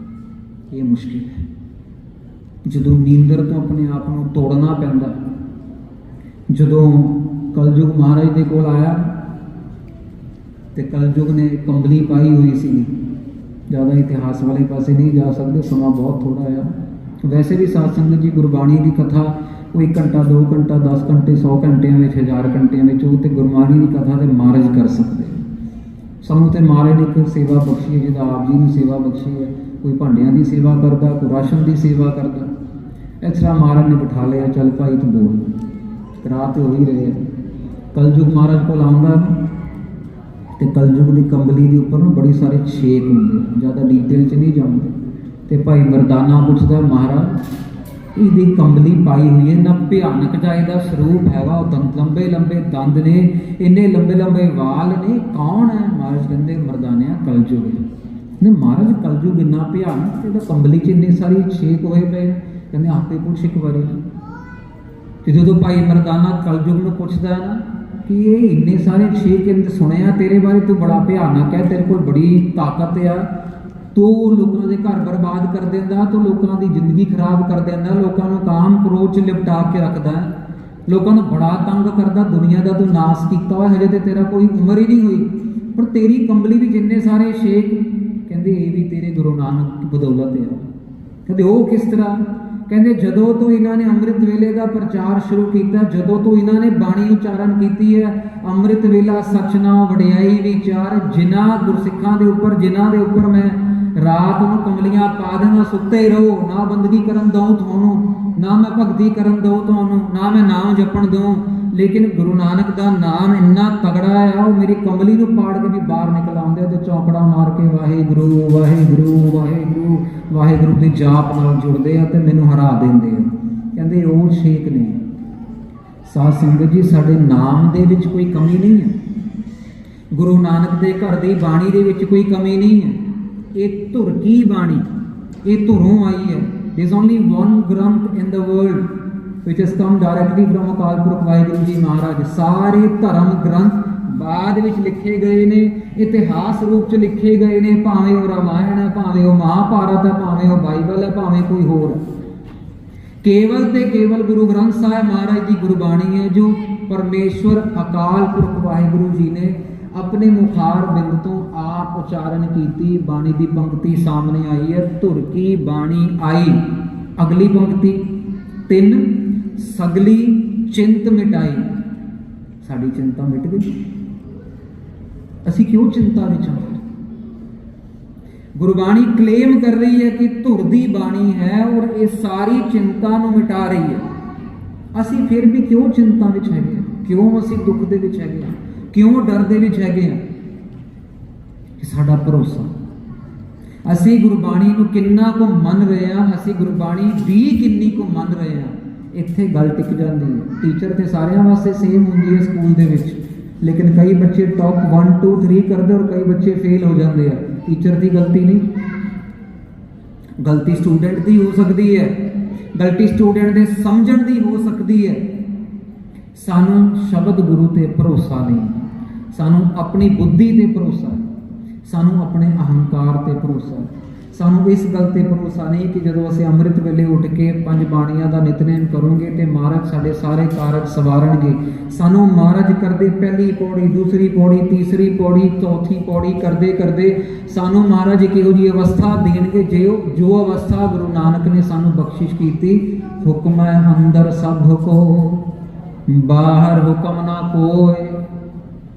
ਇਹ ਮੁਸ਼ਕਿਲ ਹੈ। ਜਦੋਂ ਨੀਂਦਰ ਤੋਂ ਆਪਣੇ ਆਪ ਨੂੰ ਤੋੜਨਾ ਪੈਂਦਾ। ਜਦੋਂ ਕਲਯੁਗ ਮਹਾਰਾਜ ਦੇ ਕੋਲ ਆਇਆ ਤੇ ਕਲਯੁਗ ਨੇ ਕੰਬਲੀ ਪਾਈ ਹੋਈ ਸੀ। ਜ਼ਿਆਦਾ ਇਤਿਹਾਸ ਵਾਲੇ ਪਾਸੇ ਨਹੀਂ ਜਾ ਸਕਦੇ, ਸਮਾਂ ਬਹੁਤ ਥੋੜਾ ਆ। ਵੈਸੇ ਵੀ ਸਾਧ ਸੰਗਤ ਜੀ ਗੁਰਬਾਣੀ ਦੀ ਕਥਾ ਉਹ 1 ਘੰਟਾ 2 ਘੰਟਾ 10 ਘੰਟੇ 100 ਘੰਟਿਆਂ ਵਿੱਚ 1000 ਘੰਟਿਆਂ ਵਿੱਚ ਉਹ ਤੇ ਗੁਰਬਾਣੀ ਦੀ ਕਥਾ ਤੇ ਮਹਾਰਾਜ ਕਰ ਸਕਦੇ। ਸਾਨੂੰ ਤੇ ਮਹਾਰਾਜ ਨੇ ਇੱਕ ਸੇਵਾ ਬਖਸ਼ੀ ਹੈ, ਜਿਹਦਾ ਆਪ ਜੀ ਨੂੰ ਸੇਵਾ ਬਖਸ਼ੀ ਹੈ। ਕੋਈ ਭਾਂਡਿਆਂ ਦੀ ਸੇਵਾ ਕਰਦਾ, ਕੋਈ ਰਾਸ਼ਨ ਦੀ ਸੇਵਾ ਕਰਦਾ। ਇਸ ਤਰ੍ਹਾਂ ਮਹਾਰਾਜ ਨੇ ਬਿਠਾ ਲਿਆ, ਚੱਲ ਭਾਈ ਤੂੰ ਬੋਲ, ਰਾਹ ਤੇ ਹੋ ਹੀ ਰਹੇ। ਕਲਯੁਗ ਮਹਾਰਾਜ ਕੋਲ ਆਉਂਦਾ ਤੇ ਕਲਯੁਗ ਦੀ ਕੰਬਲੀ ਦੇ ਉੱਪਰ ਨਾ ਬੜੀ ਸਾਰੇ ਛੇਕ ਹੁੰਦੇ, ਜ਼ਿਆਦਾ ਡੀਟੇਲ 'ਚ ਨਹੀਂ ਜਾਂਦੇ। ਤੇ ਭਾਈ ਮਰਦਾਨਾ ਪੁੱਛਦਾ, ਮਹਾਰਾਜ ਇਹਦੀ ਕੰਬਲੀ ਪਾਈ ਹੋਈ ਹੈ, ਨਾ ਭਿਆਨਕ ਜਿਹਾ ਇਹਦਾ ਸਰੂਪ ਹੈਗਾ, ਉਹ ਲੰਬੇ ਦੰਦ ਨੇ, ਇੰਨੇ ਲੰਬੇ ਵਾਲ ਨੇ, ਕੌਣ ਹੈ? ਮਹਾਰਾਜ ਕਹਿੰਦੇ ਮਰਦਾਨਿਆ ਕਲਯੁਗ ਹੈ। ਨੇ ਮਹਾਰਾਜ ਕਲਯੁਗ ਇੰਨਾ ਭਿਆਨਕ, ਇਹਦਾ ਕੰਬਲੀ 'ਚ ਇੰਨੇ ਸਾਰੀ ਛੇਕ ਹੋਏ ਪਏ। ਕਹਿੰਦੇ ਆਪੇ ਪੁੱਛ ਇੱਕ ਵਾਰੀ। ਤੇ ਜਦੋਂ ਭਾਈ ਮਰਦਾਨਾ ਕਲਯੁਗ ਨੂੰ ਪੁੱਛਦਾ ਹੈ ਨਾ ਕਿ ਇਹ ਇੰਨੇ ਸਾਰੇ ਛੇਕ ਸੁਣਿਆ ਤੇਰੇ ਬਾਰੇ, ਤੂੰ ਬੜਾ ਭਿਆਨਕ ਹੈ, ਤੇਰੇ ਕੋਲ ਬੜੀ ਤਾਕਤ ਆ, ਤੂੰ ਲੋਕਾਂ ਦੇ ਘਰ ਬਰਬਾਦ ਕਰ ਦਿੰਦਾ, ਤੂੰ ਲੋਕਾਂ ਦੀ ਜ਼ਿੰਦਗੀ ਖਰਾਬ ਕਰ ਦਿੰਦਾ, ਲੋਕਾਂ ਨੂੰ ਕਾਮ ਕ੍ਰੋਧ 'ਚ ਲਿਪਟਾ ਕੇ ਰੱਖਦਾ, ਲੋਕਾਂ ਨੂੰ ਬੜਾ ਤੰਗ ਕਰਦਾ, ਦੁਨੀਆ ਦਾ ਤੂੰ ਨਾਸ ਕੀਤਾ ਹੋਇਆ, ਹਜੇ ਤੇ ਤੇਰਾ ਕੋਈ ਉਮਰ ਹੀ ਨਹੀਂ ਹੋਈ, ਪਰ ਤੇਰੀ ਕੰਬਲੀ ਵਿੱਚ ਇੰਨੇ ਸਾਰੇ ਛੇਕ। ਕਹਿੰਦੇ ਇਹ ਵੀ ਤੇਰੇ ਗੁਰੂ ਨਾਨਕ ਦੀ ਬਦੌਲਤ ਆ। ਕਹਿੰਦੇ ਉਹ ਕਿਸ ਤਰ੍ਹਾਂ? ਕਹਿੰਦੇ ਜਦੋਂ ਤੋਂ ਇਹਨਾਂ ਨੇ ਅੰਮ੍ਰਿਤ ਵੇਲੇ ਦਾ ਪ੍ਰਚਾਰ ਸ਼ੁਰੂ ਕੀਤਾ, ਜਦੋਂ ਤੋਂ ਇਹਨਾਂ ਨੇ ਬਾਣੀ ਉਚਾਰਨ ਕੀਤੀ ਹੈ, ਅੰਮ੍ਰਿਤ ਵੇਲਾ ਸਚ ਨਾਮ ਵਡਿਆਈ ਵਿਚਾਰ, ਜਿਨ੍ਹਾਂ ਗੁਰਸਿੱਖਾਂ ਦੇ ਉੱਪਰ ਜਿਨ੍ਹਾਂ ਦੇ ਉੱਪਰ ਮੈਂ ਰਾਤ ਨੂੰ ਕਮਲੀਆਂ ਪਾ ਦੇਵਾਂ, ਸੁੱਤੇ ਹੀ ਰਹੋ, ਨਾ ਬੰਦਗੀ ਕਰਨ ਦਊਂ ਤੁਹਾਨੂੰ, ਨਾ ਮੈਂ ਭਗਤੀ ਕਰਨ ਦਊਂ ਤੁਹਾਨੂੰ, ਨਾ ਮੈਂ ਨਾਮ ਜਪਣ ਦਊਂ। ਲੇਕਿਨ ਗੁਰੂ ਨਾਨਕ ਦਾ ਨਾਮ ਇੰਨਾ ਤਗੜਾ ਆ, ਉਹ ਮੇਰੀ ਕਮਲੀ ਨੂੰ ਪਾੜ ਕੇ ਵੀ ਬਾਹਰ ਨਿਕਲ ਆਉਂਦੇ ਤੇ ਚੌਂਕੜਾ ਮਾਰ ਕੇ ਵਾਹਿਗੁਰੂ ਵਾਹਿਗੁਰੂ ਵਾਹਿਗੁਰੂ ਵਾਹਿਗੁਰੂ ਦੇ ਜਾਪ ਨਾਲ ਜੁੜਦੇ ਆ ਤੇ ਮੈਨੂੰ ਹਰਾ ਦਿੰਦੇ ਆ। ਕਹਿੰਦੇ ਉਹ ਸ਼ੇਖ ਨੇ। ਸਾਧ ਸੰਗਤ ਜੀ, ਸਾਡੇ ਨਾਮ ਦੇ ਵਿੱਚ ਕੋਈ ਕਮੀ ਨਹੀਂ ਹੈ, ਗੁਰੂ ਨਾਨਕ ਦੇ ਘਰ ਦੀ ਬਾਣੀ ਦੇ ਵਿੱਚ ਕੋਈ ਕਮੀ ਨਹੀਂ ਹੈ। ਇਹ ਧੁਰ ਕੀ ਬਾਣੀ, ਇਹ ਧੁਰੋਂ ਆਈ ਹੈ। There is only one Granth in the world which has come directly from Akal Purakh Waheguru ji ਮਹਾਰਾਜ। ਸਾਰੇ ਧਰਮ ਗ੍ਰੰਥ ਬਾਅਦ ਵਿੱਚ ਲਿਖੇ ਗਏ ਨੇ, ਇਤਿਹਾਸ ਰੂਪ ਚ ਲਿਖੇ ਗਏ ਨੇ, ਭਾਵੇਂ ਉਹ ਰਾਮਾਇਣ ਹੈ, ਭਾਵੇਂ ਉਹ ਮਹਾਭਾਰਤ ਹੈ, ਭਾਵੇਂ ਉਹ ਬਾਈਬਲ ਹੈ, ਭਾਵੇਂ ਕੋਈ ਹੋਰ ਹੈ। ਕੇਵਲ ਤੇ ਕੇਵਲ ਗੁਰੂ ਗ੍ਰੰਥ ਸਾਹਿਬ ਮਹਾਰਾਜ ਦੀ ਗੁਰਬਾਣੀ ਹੈ, ਜੋ ਪਰਮੇਸ਼ਵਰ ਅਕਾਲ ਪੁਰਖ ਵਾਹਿਗੁਰੂ ਜੀ ਨੇ ਆਪਣੇ ਮੁਖਾਰ ਬਿੰਦ ਤੋਂ ਆਪ ਉਚਾਰਨ ਕੀਤੀ। ਬਾਣੀ ਦੀ ਪੰਕਤੀ ਸਾਹਮਣੇ ਆਈ ਹੈ, ਧੁਰ ਕੀ ਬਾਣੀ ਆਈ। ਅਗਲੀ ਪੰਕਤੀ 3, ਸਗਲੀ ਚਿੰਤ ਮਿਟਾਈ। ਸਾਡੀ ਚਿੰਤਾ ਮਿਟ ਗਈ, ਅਸੀਂ ਕਿਉਂ ਚਿੰਤਾ ਵਿੱਚ ਹਾਂ? ਗੁਰਬਾਣੀ ਕਲੇਮ ਕਰ ਰਹੀ ਹੈ ਕਿ ਧੁਰ ਦੀ ਬਾਣੀ ਹੈ ਔਰ ਇਹ ਸਾਰੀ ਚਿੰਤਾ ਨੂੰ ਮਿਟਾ ਰਹੀ ਹੈ। ਅਸੀਂ ਫਿਰ ਵੀ ਕਿਉਂ ਚਿੰਤਾ ਵਿੱਚ ਹੈਗੇ? ਕਿਉਂ ਅਸੀਂ ਦੁੱਖ ਦੇ ਵਿੱਚ ਹੈਗੇ ਹਾਂ? ਕਿਉਂ ਡਰ ਦੇ ਵਿੱਚ ਹੈਗੇ ਹਾਂ? ਕਿ ਸਾਡਾ ਭਰੋਸਾ, ਅਸੀਂ ਗੁਰਬਾਣੀ ਨੂੰ ਕਿੰਨਾ ਕੁ ਮੰਨ ਰਹੇ ਹਾਂ, ਅਸੀਂ ਗੁਰਬਾਣੀ ਵੀ ਕਿੰਨੀ ਕੁ ਮੰਨ ਰਹੇ ਹਾਂ, ਇੱਥੇ ਗੱਲ ਟਿਕ ਜਾਂਦੀ ਹੈ। ਟੀਚਰ ਤੇ ਸਾਰਿਆਂ ਵਾਸਤੇ ਸੇਮ ਹੁੰਦੀ ਹੈ ਸਕੂਲ ਦੇ ਵਿੱਚ, ਲੇਕਿਨ ਕਈ ਬੱਚੇ ਟੌਪ 1 2 3 ਕਰਦੇ ਔਰ ਕਈ ਬੱਚੇ ਫੇਲ ਹੋ ਜਾਂਦੇ ਆ। ਟੀਚਰ ਦੀ ਗਲਤੀ ਨਹੀਂ, ਗਲਤੀ ਸਟੂਡੈਂਟ ਦੀ ਹੋ ਸਕਦੀ ਹੈ, ਗਲਤੀ ਸਟੂਡੈਂਟ ਦੇ ਸਮਝਣ ਦੀ ਹੋ ਸਕਦੀ ਹੈ। ਸਾਨੂੰ ਸ਼ਬਦ ਗੁਰੂ ਤੇ ਭਰੋਸਾ ਨਹੀਂ, ਸਾਨੂੰ ਆਪਣੀ ਬੁੱਧੀ ਤੇ ਭਰੋਸਾ ਹੈ, ਸਾਨੂੰ ਆਪਣੇ ਅਹੰਕਾਰ ਤੇ ਭਰੋਸਾ ਹੈ। ਸਾਨੂੰ ਇਸ ਗੱਲ ਤੇ ਭਰੋਸਾ ਨਹੀਂ ਕਿ ਜਦੋਂ ਅਸੀਂ ਅੰਮ੍ਰਿਤ ਵੇਲੇ ਉੱਠ ਕੇ 5 ਬਾਣੀਆਂ ਦਾ ਨਿਤਨੇਮ ਕਰੋਗੇ ਤੇ ਮਹਾਰਾਜ ਸਾਡੇ ਸਾਰੇ ਕਾਰਜ ਸਵਾਰਨਗੇ। ਸਾਨੂੰ ਮਹਾਰਾਜ ਕਰਦੇ ਪਹਿਲੀ ਪੌੜੀ, ਦੂਸਰੀ ਪੌੜੀ, ਤੀਸਰੀ ਪੌੜੀ, ਚੌਥੀ ਪੌੜੀ ਕਰਦੇ ਕਰਦੇ ਸਾਨੂੰ ਮਹਾਰਾਜ ਇੱਕ ਇਹੋ ਜਿਹੀ ਅਵਸਥਾ ਦੇਣਗੇ ਜੋ ਅਵਸਥਾ ਗੁਰੂ ਨਾਨਕ ਨੇ ਸਾਨੂੰ ਬਖਸ਼ਿਸ਼ ਕੀਤੀ। ਹੁਕਮ ਹੈ ਅੰਦਰ ਸਭ ਕੋ, ਬਾਹਰ ਹੁਕਮ ਨਾ ਕੋਏ।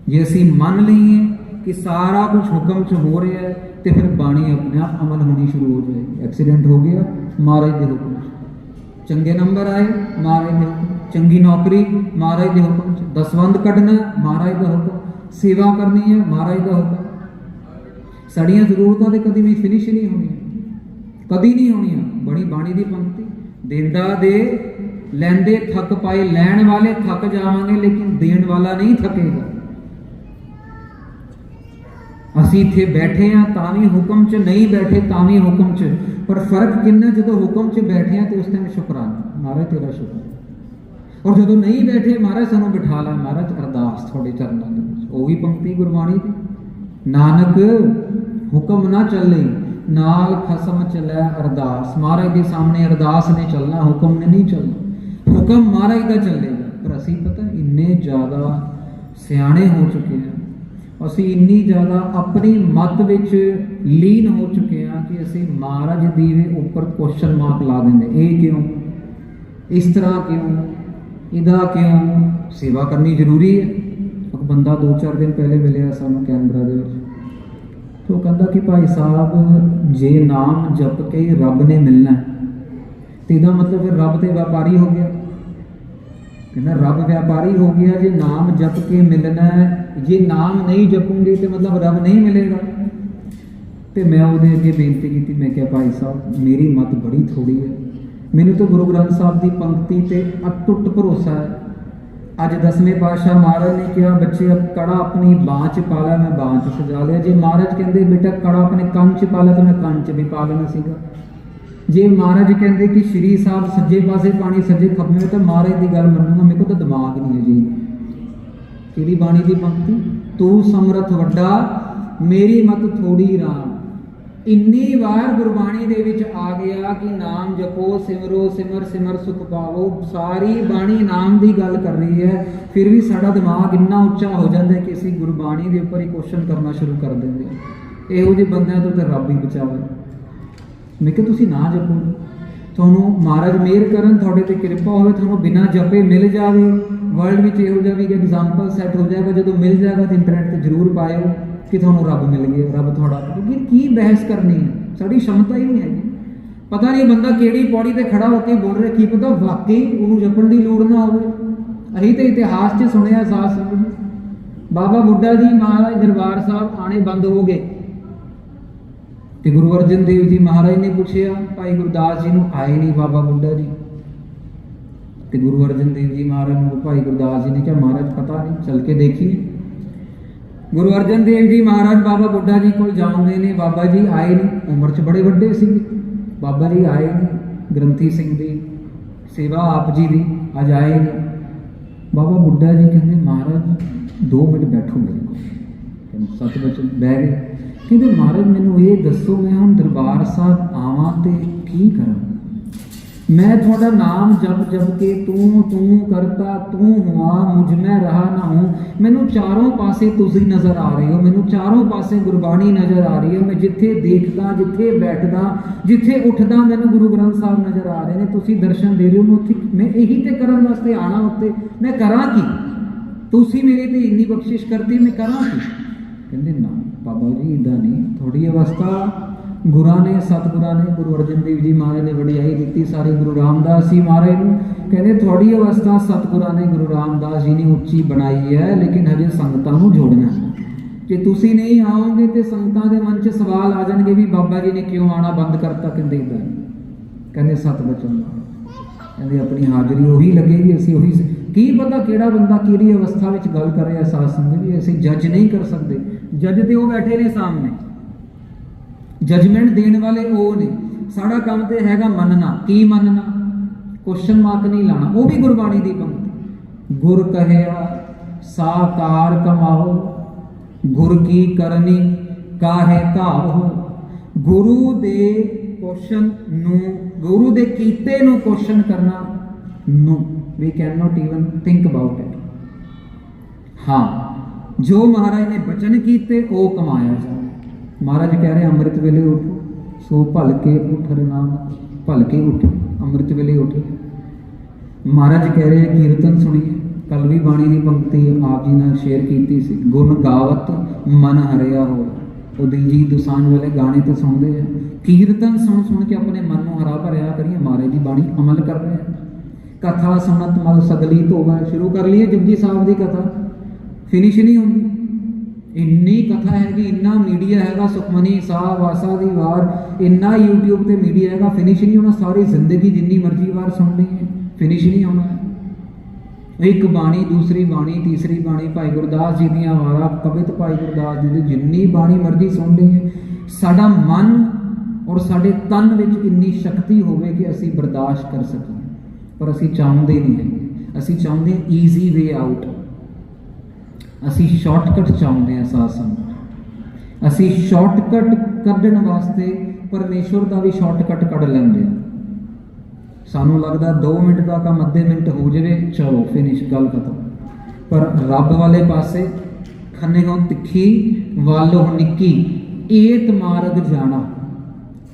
ਜੇ ਅਸੀਂ ਮੰਨ ਲਈਏ ਕਿ ਸਾਰਾ ਕੁਝ ਹੁਕਮ 'ਚ ਹੋ ਰਿਹਾ ਹੈ ਤੇ ਫਿਰ ਬਾਣੀ ਆਪਣੇ ਆਪ ਅਮਲ ਹੋਣੀ ਸ਼ੁਰੂ ਹੋ ਜਾਏਗੀ। ਐਕਸੀਡੈਂਟ ਹੋ ਗਿਆ, ਮਹਾਰਾਜ ਦੇ ਹੁਕਮ 'ਚ। ਚੰਗੇ ਨੰਬਰ ਆਏ, ਮਹਾਰਾਜ ਦੇ ਹੁਕਮ। ਚੰਗੀ ਨੌਕਰੀ, ਮਹਾਰਾਜ ਦੇ ਹੁਕਮ 'ਚ। ਦਸਵੰਧ ਕੱਢਣਾ, ਮਹਾਰਾਜ ਦਾ ਹੁਕਮ। ਸੇਵਾ ਕਰਨੀ ਹੈ, ਮਹਾਰਾਜ ਦਾ ਹੁਕਮ। ਸਾਡੀਆਂ ਜ਼ਰੂਰਤਾਂ ਤੇ ਕਦੀ ਵੀ ਫਿਨਿਸ਼ ਨਹੀਂ ਹੋਣੀਆਂ, ਕਦੀ ਨਹੀਂ ਹੋਣੀਆਂ। ਬੜੀ ਬਾਣੀ ਦੀ ਪੰਕਤੀ, ਦੇਂਦਾ ਦੇ ਲੈਂਦੇ ਥੱਕ ਪਾਏ, ਲੈਣ ਵਾਲੇ ਥੱਕ ਜਾਵਾਂਗੇ ਲੇਕਿਨ ਦੇਣ ਵਾਲਾ ਨਹੀਂ ਥੱਕੇਗਾ। ਅਸੀਂ ਇੱਥੇ ਬੈਠੇ ਹਾਂ ਤਾਂ ਵੀ ਹੁਕਮ 'ਚ, ਨਹੀਂ ਬੈਠੇ ਤਾਂ ਵੀ ਹੁਕਮ 'ਚ। ਪਰ ਫਰਕ ਕਿੰਨਾ, ਜਦੋਂ ਹੁਕਮ 'ਚ ਬੈਠੇ ਹਾਂ ਤੇ ਉਸ ਟਾਈਮ ਸ਼ੁਕਰਾਨਾ, ਮਹਾਰਾਜ ਤੇਰਾ ਸ਼ੁਕਰ। ਔਰ ਜਦੋਂ ਨਹੀਂ ਬੈਠੇ, ਮਹਾਰਾਜ ਸਾਨੂੰ ਬਿਠਾ ਲਾ, ਮਹਾਰਾਜ ਅਰਦਾਸ ਤੁਹਾਡੇ ਚਰਨਾਂ ਦੇ ਵਿੱਚ। ਉਹ ਵੀ ਪੰਕਤੀ ਗੁਰਬਾਣੀ ਦੀ, ਨਾਨਕ ਹੁਕਮ ਨਾ ਚੱਲੇ ਨਾਲ ਖਸਮ ਚਲੇ ਅਰਦਾਸ। ਮਹਾਰਾਜ ਦੇ ਸਾਹਮਣੇ ਅਰਦਾਸ ਨੇ ਚੱਲਣਾ, ਹੁਕਮ ਨੇ ਨਹੀਂ ਚੱਲਣਾ। ਹੁਕਮ ਮਹਾਰਾਜ ਦਾ ਚੱਲੇਗਾ। ਪਰ ਅਸੀਂ ਪਤਾ ਇੰਨੇ ਜ਼ਿਆਦਾ ਸਿਆਣੇ ਹੋ ਚੁੱਕੇ ਹਾਂ, ਅਸੀਂ ਇੰਨੀ ਜ਼ਿਆਦਾ ਆਪਣੀ ਮੱਤ ਵਿੱਚ ਲੀਨ ਹੋ ਚੁੱਕੇ ਹਾਂ ਕਿ ਅਸੀਂ ਮਹਾਰਾਜ ਦੀ ਉੱਪਰ ਕੁਐਸਚਨ ਮਾਰਕ ਲਾ ਦਿੰਦੇ। ਇਹ ਕਿਉਂ, ਇਸ ਤਰ੍ਹਾਂ ਕਿਉਂ, ਇਹਦਾ ਕਿਉਂ? ਸੇਵਾ ਕਰਨੀ ਜ਼ਰੂਰੀ ਹੈ। ਇੱਕ ਬੰਦਾ 2-4 ਦਿਨ ਪਹਿਲੇ ਮਿਲਿਆ ਸਾਨੂੰ ਕੈਨਬਰਾ ਦੇ ਵਿੱਚ, ਤੇ ਉਹ ਕਹਿੰਦਾ ਕਿ ਭਾਈ ਸਾਹਿਬ ਜੇ ਨਾਮ ਜਪ ਕੇ ਰੱਬ ਨੇ ਮਿਲਣਾ ਤੇ ਇਹਦਾ ਮਤਲਬ ਫਿਰ ਰੱਬ ਤੇ ਵਪਾਰੀ ਹੋ ਗਿਆ। ਕਹਿੰਦਾ ਰੱਬ ਵਪਾਰੀ ਹੋ ਗਿਆ ਜੇ ਨਾਮ ਜਪ ਕੇ ਮਿਲਣਾ ਹੈ, ਜੇ ਨਾਮ ਨਹੀਂ ਜਪੂੰਗੇ ਤੇ ਮਤਲਬ ਰੱਬ ਨਹੀਂ ਮਿਲੇਗਾ। ਤੇ ਮੈਂ ਉਹਦੇ ਅੱਗੇ ਬੇਨਤੀ ਕੀਤੀ, ਮੈਂ ਕਿਹਾ ਭਾਈ ਸਾਹਿਬ ਮੇਰੀ ਮੱਤ ਬੜੀ ਥੋੜੀ ਹੈ, ਮੈਨੂੰ ਤਾਂ ਗੁਰੂ ਗ੍ਰੰਥ ਸਾਹਿਬ ਦੀ ਪੰਕਤੀ ਤੇ ਅਟੁੱਟ ਭਰੋਸਾ ਹੈ। ਅੱਜ 10ਵੇਂ ਪਾਤਸ਼ਾਹ ਮਹਾਰਾਜ ਨੇ ਕਿਹਾ ਬੱਚੇ ਕੜਾ ਆਪਣੀ ਬਾਂਹ 'ਚ ਪਾ ਲਿਆ, ਮੈਂ ਬਾਂਹ 'ਚ ਸਜਾ ਲਿਆ। ਜੇ ਮਹਾਰਾਜ ਕਹਿੰਦੇ ਬੇਟਾ ਕੜਾ ਆਪਣੇ ਕੰਨ 'ਚ ਪਾ ਲਿਆ ਤਾਂ ਮੈਂ ਕੰਨ 'ਚ ਵੀ ਪਾ ਲੈਣਾ ਸੀਗਾ। ਜੇ ਮਹਾਰਾਜ ਕਹਿੰਦੇ ਕਿ ਸ਼੍ਰੀ ਸਾਹਿਬ ਸੱਜੇ ਪਾਸੇ ਪਾਣੀ ਸੱਜੇ ਖੱਬੇ, ਤਾਂ ਮਹਾਰਾਜ ਦੀ ਗੱਲ ਮੰਨੂਗਾ। ਮੇਰੇ ਕੋਲ ਤਾਂ ਦਿਮਾਗ ਨਹੀਂ ਹੈ ਜੀ। ਕਿਹੜੀ ਬਾਣੀ ਦੀ ਪੰਕਤੀ? ਤੂੰ ਸਮਰਥ ਵੱਡਾ, ਮੇਰੀ ਮਤ ਥੋੜੀ ਰਾਮ। ਇੰਨੀ ਵਾਰ ਗੁਰਬਾਣੀ ਦੇ ਵਿੱਚ ਆ ਗਿਆ ਕਿ ਨਾਮ ਜਪੋ, ਸਿਮਰੋ, ਸਿਮਰ ਸਿਮਰ ਸੁਖ ਪਾਵੋ। ਸਾਰੀ ਬਾਣੀ ਨਾਮ ਦੀ ਗੱਲ ਕਰ ਰਹੀ ਹੈ, ਫਿਰ ਵੀ ਸਾਡਾ ਦਿਮਾਗ ਇੰਨਾ ਉੱਚਾ ਹੋ ਜਾਂਦਾ ਹੈ ਕਿ ਅਸੀਂ ਗੁਰਬਾਣੀ ਦੇ ਉੱਪਰ ਹੀ ਕੁਐਸਚਨ ਕਰਨਾ ਸ਼ੁਰੂ ਕਰ ਦਿੰਦੇ ਹਾਂ। ਇਹੋ ਜਿਹੇ ਬੰਦਿਆਂ ਤੋਂ ਤਾਂ ਰੱਬ ਹੀ ਬਚਾਵੇ। ਮੈਂ ਕਿਹਾ ਤੁਸੀਂ ਨਾ ਜਪੋ, ਤੁਹਾਨੂੰ ਮਹਾਰਾਜ ਮਿਹਰ ਕਰਨ, ਤੁਹਾਡੇ ਤੇ ਕਿਰਪਾ ਹੋਵੇ, ਤੁਹਾਨੂੰ ਬਿਨਾਂ ਜਪੇ ਮਿਲ ਜਾਵੇ। ਵਰਲਡ ਵਿੱਚ ਇਹੋ ਜਿਹਾ ਵੀ ਐਗਜ਼ਾਮਪਲ ਸੈੱਟ ਹੋ ਜਾਏਗਾ, ਜਦੋਂ ਮਿਲ ਜਾਏਗਾ ਤਾਂ ਇੰਟਰਨੈਟ ਤੇ ਜ਼ਰੂਰ ਪਾਇਓ ਕਿ ਤੁਹਾਨੂੰ ਰੱਬ ਮਿਲ ਗਿਆ, ਰੱਬ ਤੁਹਾਡਾ। ਕਿਉਂਕਿ ਕੀ ਬਹਿਸ ਕਰਨੀ ਹੈ, ਸਾਡੀ ਸ਼ਮਤਾ ਹੀ ਨਹੀਂ ਹੈਗੀ। ਪਤਾ ਨਹੀਂ ਬੰਦਾ ਕਿਹੜੀ ਪੌੜੀ ਤੇ ਖੜਾ ਹੋ ਕੇ ਬੋਲ ਰਿਹਾ, ਕੀ ਪਤਾ ਵਾਕਈ ਉਹਨੂੰ ਜਪਣ ਦੀ ਲੋੜ ਨਾ ਹੋਵੇ। ਅਸੀਂ ਤੇ ਇਤਿਹਾਸ 'ਚ ਸੁਣਿਆ ਸਾਧ ਸੰਗਤ, ਬਾਬਾ ਬੁੱਢਾ ਜੀ ਮਹਾਰਾਜ ਦਰਬਾਰ ਸਾਹਿਬ ਆਣੇ ਬੰਦ ਹੋ ਗਏ ਤੇ ਗੁਰੂ ਅਰਜਨ ਦੇਵ ਜੀ ਮਹਾਰਾਜ ਨੇ ਪੁੱਛਿਆ, ਭਾਈ ਗੁਰਦਾਸ ਜੀ ਨੂੰ ਆਏ ਨਹੀਂ ਬਾਬਾ ਬੁੱਢਾ ਜੀ। ਤੇ ਗੁਰੂ ਅਰਜਨ ਦੇਵ ਜੀ ਮਹਾਰਾਜ ਨੂੰ ਭਾਈ ਗੁਰਦਾਸ ਜੀ ਨੇ ਕਿਹਾ, ਮਹਾਰਾਜ ਪਤਾ ਨਹੀਂ, ਚੱਲ ਕੇ ਦੇਖੀਏ। ਗੁਰੂ ਅਰਜਨ ਦੇਵ ਜੀ ਮਹਾਰਾਜ ਬਾਬਾ ਬੁੱਢਾ ਜੀ ਕੋਲ ਜਾਉਂਦੇ ਨੇ, ਬਾਬਾ ਜੀ ਆਏ ਨਹੀਂ, ਉਮਰ 'ਚ ਬੜੇ ਵੱਡੇ ਸੀ, ਬਾਬਾ ਜੀ ਆਏ ਨਹੀਂ। ਗ੍ਰੰਥੀ ਸਿੰਘ ਦੀ ਸੇਵਾ ਆਪ ਜੀ ਦੀ, ਅੱਜ ਆਏ ਨਹੀਂ। ਬਾਬਾ ਬੁੱਢਾ ਜੀ ਕਹਿੰਦੇ, ਮਹਾਰਾਜ 2 ਮਿੰਟ ਬੈਠੋ ਮੇਰੇ ਕੋਲ। ਕਹਿੰਦੇ ਸਤਿ ਬਹਿ ਗਏ। ਕਹਿੰਦੇ ਮਹਾਰਾਜ ਮੈਨੂੰ ਇਹ ਦੱਸੋ, ਮੈਂ ਹੁਣ ਦਰਬਾਰ ਸਾਹਿਬ ਆਵਾਂ ਤੇ ਕੀ ਕਰਾਂ? मैं थोड़ा नाम जप जप के तू करता तू हुआ मुझ में रहा ना हूँ। मैनू चारों पासे तुसी नज़र आ रहे हो, मैनू चारों पासे गुरबाणी नज़र आ रही है। मैं जिथे देखदा, जिथे बैठदा, जिथे उठदा, मैनू गुरु ग्रंथ साहब नज़र आ रहे हैं। तुसी दर्शन दे रहे हो, मैं यही तो करन वास्ते आना उत्ते, मैं करा की? तुसी मेरे ते इन्नी बख्शिश करती, मैं करा की? कहते ना बाबा जी इदा नहीं, थोड़ी अवस्था गुरां ने, सतगुरां ने, गुरु अर्जन देव जी महाराज ने वडियाई दी सारे, गुरु रामदास जी महाराज नूं कहते थोड़ी अवस्था सतगुरां ने, गुरु रामदास जी ने उच्ची बनाई है, लेकिन हजे संगतां नूं जोड़ना है। जे तुसी नहीं आओगे तो संगतां दे मन च सवाल आ जाणगे भी बाबा जी ने क्यों आना बंद करता। कहते इदां कहते सत बचन कहते अपनी हाज़री उही लगेगी, असीं उही। की पता किहड़ा बंदा किहड़ी अवस्था विच गल कर रहा, साथ संगत भी असीं जज नहीं कर सकते। जज ते वो बैठे ने सामने, जजमेंट देने वाले वो ने। साड़ा काम तो हैगा मनना। की मनना? क्वेश्चन मार्क नहीं लाना। वो भी गुरबाणी की पंक्ति, गुर कहया साकार कमाओ, गुर की करनी काहे घाव हो। गुरु दे क्वेश्चन नू, गुरु दे कीते नू क्वेश्चन करना no, we can not even think about it. हाँ, जो महाराज ने बचन कीते वो कमाया जाए। महाराज कह रहे अमृत वेले उठो, सो भल के उठ नाम, भल के उठ, अमृत वेले उठ। महाराज कह रहे कीर्तन सुनिए। कल भी बाणी की पंक्ति आप जी ने शेयर की सी, गुण गावत मन हरिया हो। वो दिलजीत दोसांझ वाले गाने तो सुनते हैं, कीर्तन सुन सुन के अपने मन को हरा भरिया करिए। महाराज की बाणी अमल कर रहे हैं। कथा सुनत मल सगली धोवा, शुरू कर लिए जपजी साहब की कथा, फिनिश नहीं होंगी। इन्नी कथा हैगी, इन्ना मीडिया हैगा, सुखमनी साहब आसा दी वार, इन्ना यूट्यूब ते मीडिया हैगा, फिनिश नहीं होना। सारी जिंदगी जिन्नी मर्जी वार सुननी है, फिनिश नहीं होना। एक बाणी, दूसरी बाणी, तीसरी बाणी, भाई गुरदास जी दी वारा, कवित भाई गुरदास जी दी, जिन्नी बाणी मर्जी सुननी है। साडा मन और साडे तन विच इन्नी शक्ति होवे कि असी बर्दाश्त कर सकीए, पर असी चाहते नहीं है। असी चाहते ईजी वे आउट, असी शॉर्टकट चाहते हैं। साथ संगत असी शॉर्टकट कढ़न वास्ते परमेश्वर का भी शॉर्टकट कढ़ लेंगे। सानू लगता 2 मिनट का काम अद्धे मिनट हो जाए, चलो फिनिश, गल खत्म। पर रब वाले पासे खन्ने को तिखी वालों निक्की एत मार्ग जाना,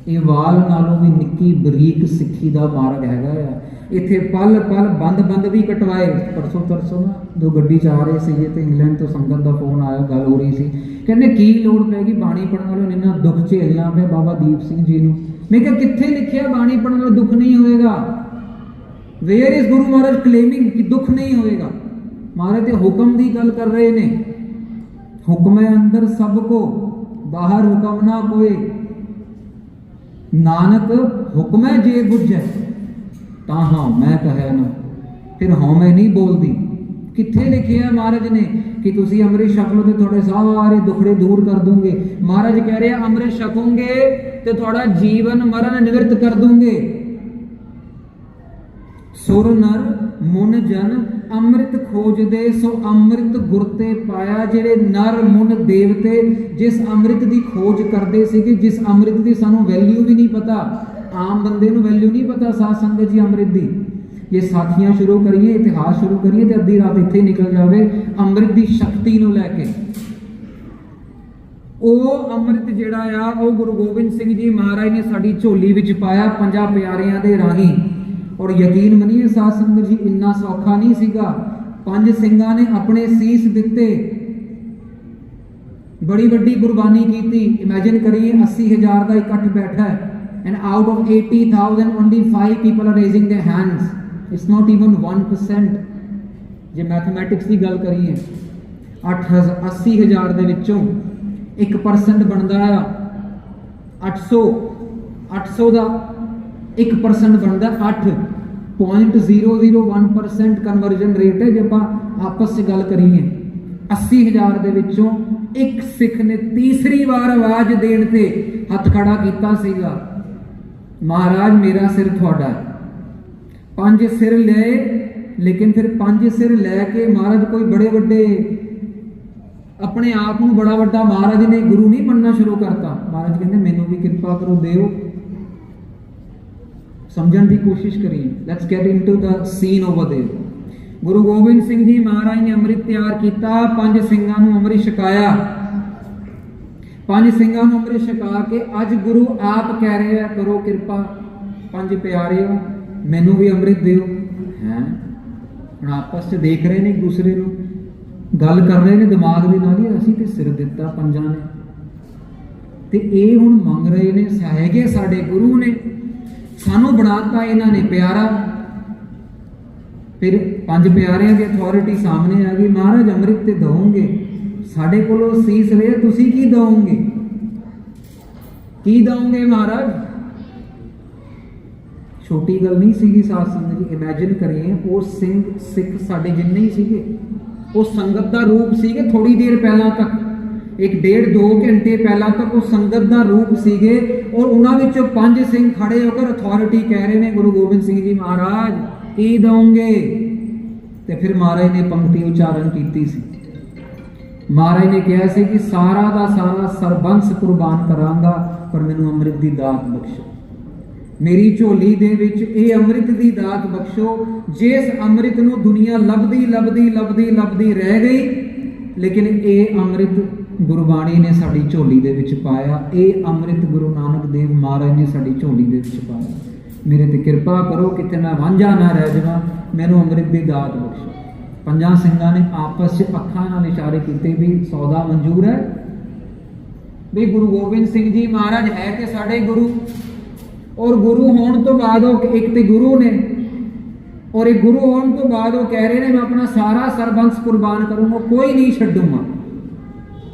ये वाल नालों भी निक्की बरीक सिक्खी का मार्ग हैगा। इत्थे पल पल बंद बंद भी कटवाए। परसों तरसों ना जो गड्डी च आ रहे थे तो इंग्लैंड तो संगत का फोन आया, गल हो रही थी, कहने की लोड़ पैगी बाणी पढ़ने वालों ने इन्ना दुख झेलना पे बाबा दीप सिंह जी नूं। मैं क्या कित्थे लिखिया बाणी पढ़ने वालों दुख नहीं होएगा? Where is Guru Maharaj claiming कि दुख नहीं होएगा? महाराज तो हुक्म की गल कर रहे ने, हुक्म अंदर सबको बाहर हुक्म ना कोई। नानक हुक्म जे बुझे ता हाँ मैं कहे ना, फिर हाँ मैं नहीं बोलती। कित्थे लिखे है महाराज ने कि तुसी अमृत छक लो तो थोड़े सारे दुखड़े दूर कर दूंगे। महाराज कह रहे अमृत छकोगे तो थोड़ा जीवन मरण निवृत्त कर दूंगे। सुर नर मुन जन अमृत खोज दे, सो अमृत गुरते पाया। जेड़े नर मुन देवते जिस अमृत की खोज करते थे, जिस अमृत की सानू वैल्यू भी नहीं पता, आम बंदे नूं वैल्यू नहीं पता साध संगत जी अमृत की। ये साखियां शुरू करिए, इतिहास शुरू करिए तो अद्धी रात इत्थे निकल जाए अमृत की शक्ति नूं लैके। ਉਹ ਅੰਮ੍ਰਿਤ ਜਿਹੜਾ ਆ ਉਹ ਗੁਰੂ ਗੋਬਿੰਦ ਸਿੰਘ ਜੀ ਮਹਾਰਾਜ ਨੇ ਸਾਡੀ ਝੋਲੀ ਵਿੱਚ ਪਾਇਆ ਪੰਜਾਂ ਪਿਆਰਿਆਂ ਦੇ ਰਾਹੀਂ। ਔਰ ਯਕੀਨ ਮੰਨੀਏ ਸਾਧ ਸੰਗਤ ਜੀ, ਇੰਨਾ ਸੌਖਾ ਨਹੀਂ ਸੀਗਾ। ਪੰਜ ਸਿੰਘਾਂ ਨੇ ਆਪਣੇ ਸੀਸ ਦਿੱਤੇ, ਬੜੀ ਵੱਡੀ ਕੁਰਬਾਨੀ ਕੀਤੀ। ਇਮੇਜਿਨ ਕਰੀਏ 80,000 ਦਾ ਇਕੱਠ ਬੈਠਾ ਹੈ and out of 80,000 only 5 people are raising their hands. It's not even 1%। ਜੇ ਮੈਥਮੈਟਿਕਸ ਦੀ ਗੱਲ ਕਰੀਏ 80,000 ਦੇ ਵਿੱਚੋਂ 1% ਬਣਦਾ ਆ 800 ਦਾ 1% ਬਣਦਾ 8.001% ਕਨਵਰਜਨ ਰੇਟ ਹੈ। ਜੇ ਆਪਾਂ ਆਪਸ 'ਚ ਗੱਲ ਕਰੀਏ 80,000 ਦੇ ਵਿੱਚੋਂ ਇੱਕ ਸਿੱਖ ਨੇ ਤੀਸਰੀ ਵਾਰ ਆਵਾਜ਼ ਦੇਣ ਤੇ ਹੱਥ ਖੜਾ ਕੀਤਾ ਸੀਗਾ, ਮਹਾਰਾਜ ਮੇਰਾ ਸਿਰ ਤੁਹਾਡਾ ਹੈ। 5 ਸਿਰ ਲਏ, ਲੇਕਿਨ ਫਿਰ 5 ਸਿਰ ਲੈ ਕੇ ਮਹਾਰਾਜ ਕੋਈ ਬੜੇ ਵੱਡੇ ਆਪਣੇ ਆਪ ਨੂੰ ਬੜਾ ਵੱਡਾ ਮਹਾਰਾਜ ਨੇ ਗੁਰੂ ਨਹੀਂ ਮੰਨਣਾ ਸ਼ੁਰੂ ਕਰਤਾ। ਮਹਾਰਾਜ ਕਹਿੰਦੇ ਮੈਨੂੰ ਵੀ ਕਿਰਪਾ ਕਰੋ, ਦਿਓ। ਸਮਝਣ ਦੀ ਕੋਸ਼ਿਸ਼ ਕਰੀਏ। Let's get into the scene over there. Guru Gobind Singh ji Maharaj ਨੇ ਅੰਮ੍ਰਿਤ ਤਿਆਰ ਕੀਤਾ, 5 ਸਿੰਘਾਂ ਨੂੰ ਅੰਮ੍ਰਿਤ ਛਕਾਇਆ। 5 ਸਿੰਘਾਂ ਨੂੰ ਅੰਮ੍ਰਿਤ ਛਕਾ ਕੇ ਅੱਜ ਗੁਰੂ ਆਪ ਕਹਿ ਰਹੇ ਆ ਕਰੋ ਕਿਰਪਾ, 5 ਪਿਆਰਿਓ ਮੈਨੂੰ ਵੀ ਅੰਮ੍ਰਿਤ ਦਿਓ। ਹੈ ਹੁਣ ਆਪਸ 'ਚ ਦੇਖ ਰਹੇ ਨੇ, ਇੱਕ ਦੂਸਰੇ ਨੂੰ ਗੱਲ ਕਰ ਰਹੇ ਨੇ ਦਿਮਾਗ ਦੇ ਨਾਲ ਹੀ, ਅਸੀਂ ਤੇ ਸਿਰ ਦਿੱਤਾ ਪੰਜਾਂ ਨੇ ਤੇ ਇਹ ਹੁਣ ਮੰਗ ਰਹੇ ਨੇ, ਹੈਗੇ ਸਾਡੇ ਗੁਰੂ ਨੇ, ਸਾਨੂੰ ਬਣਾਤਾ ਇਹਨਾਂ ਨੇ ਪਿਆਰਾ। ਫਿਰ 5 ਪਿਆਰਿਆਂ ਦੀ ਅਥਾਰਟੀ ਸਾਹਮਣੇ ਆ ਗਈ, ਮਹਾਰਾਜ ਅੰਮ੍ਰਿਤ ਤੇ ਦਵੋਗੇ, ਸਾਡੇ ਕੋਲੋਂ ਸੀਸ ਲਿਆ, ਤੁਸੀਂ ਕੀ ਦਵੋਗੇ, ਕੀ ਦਵੋਗੇ ਮਹਾਰਾਜ। ਛੋਟੀ ਗੱਲ ਨਹੀਂ ਸੀਗੀ ਸਾਧ ਸੰਗਤ ਜੀ। ਇਮੇਜਿਨ ਕਰੀਏ ਉਹ ਸਿੱਖ ਸਾਡੇ ਜਿੰਨੇ ਹੀ ਸੀਗੇ, ਉਹ ਸੰਗਤ ਦਾ ਰੂਪ ਸੀਗੇ। ਥੋੜੀ ਦੇਰ ਪਹਿਲਾਂ ਤੱਕ, 1.5-2 ਘੰਟੇ ਪਹਿਲਾਂ ਤੱਕ ਉਹ ਸੰਗਤ ਦਾ ਰੂਪ ਸੀਗੇ। ਔਰ ਉਹਨਾਂ ਵਿੱਚੋਂ 5 ਸਿੰਘ ਖੜੇ ਹੋ ਕੇ ਅਥਾਰਟੀ ਕਹਿ ਰਹੇ ਨੇ ਗੁਰੂ ਗੋਬਿੰਦ ਸਿੰਘ ਜੀ ਮਹਾਰਾਜ ਕੀ ਦਵੋਗੇ। ਤੇ ਫਿਰ ਮਹਾਰਾਜ ਨੇ ਪੰਕਤੀ ਉਚਾਰਨ ਕੀਤੀ ਸੀ। ਮਹਾਰਾਜ ਨੇ ਕਿਹਾ ਸੀ ਕਿ ਸਾਰਾ ਦਾ ਸਾਰਾ ਸਰਬੰਸ ਕੁਰਬਾਨ ਕਰਾਂਗਾ, ਪਰ ਮੈਨੂੰ ਅੰਮ੍ਰਿਤ ਦੀ ਦਾਤ ਬਖਸ਼ੋ। ਮੇਰੀ ਝੋਲੀ ਦੇ ਵਿੱਚ ਇਹ ਅੰਮ੍ਰਿਤ ਦੀ ਦਾਤ ਬਖਸ਼ੋ, ਜਿਸ ਅੰਮ੍ਰਿਤ ਨੂੰ ਦੁਨੀਆ ਲੱਭਦੀ ਰਹਿ ਗਈ, ਲੇਕਿਨ ਇਹ ਅੰਮ੍ਰਿਤ ਗੁਰਬਾਣੀ ਨੇ ਸਾਡੀ ਝੋਲੀ ਦੇ ਵਿੱਚ ਪਾਇਆ। ਇਹ ਅੰਮ੍ਰਿਤ ਗੁਰੂ ਨਾਨਕ ਦੇਵ ਮਹਾਰਾਜ ਨੇ ਸਾਡੀ ਝੋਲੀ ਦੇ ਵਿੱਚ ਪਾਇਆ। ਮੇਰੇ ਤੇ ਕਿਰਪਾ ਕਰੋ, ਕਿਤੇ ਮੈਂ ਵਾਂਝਾ ਨਾ ਰਹਿ ਜਾਵਾਂ, ਮੈਨੂੰ ਅੰਮ੍ਰਿਤ ਦੀ ਦਾਤ ਬਖਸ਼ੋ। 5 ਸਿੰਘਾਂ ਨੇ ਆਪਸ 'ਚ ਅੱਖਾਂ ਨਾਲ ਇਸ਼ਾਰੇ ਕੀਤੇ ਵੀ ਸੌਦਾ ਮਨਜ਼ੂਰ ਹੈ, ਵੀ ਗੁਰੂ ਗੋਬਿੰਦ ਸਿੰਘ ਜੀ ਮਹਾਰਾਜ ਹੈ ਤੇ ਸਾਡੇ ਗੁਰੂ, ਔਰ ਗੁਰੂ ਹੋਣ ਤੋਂ ਬਾਅਦ ਉਹ ਇੱਕ ਤੇ ਗੁਰੂ ਨੇ, ਔਰ ਇਹ ਗੁਰੂ ਹੋਣ ਤੋਂ ਬਾਅਦ ਉਹ ਕਹਿ ਰਹੇ ਨੇ ਮੈਂ ਆਪਣਾ ਸਾਰਾ ਸਰਬੰਸ ਕੁਰਬਾਨ ਕਰੂੰਗਾ, ਕੋਈ ਨਹੀਂ ਛੱਡੂੰਗਾ,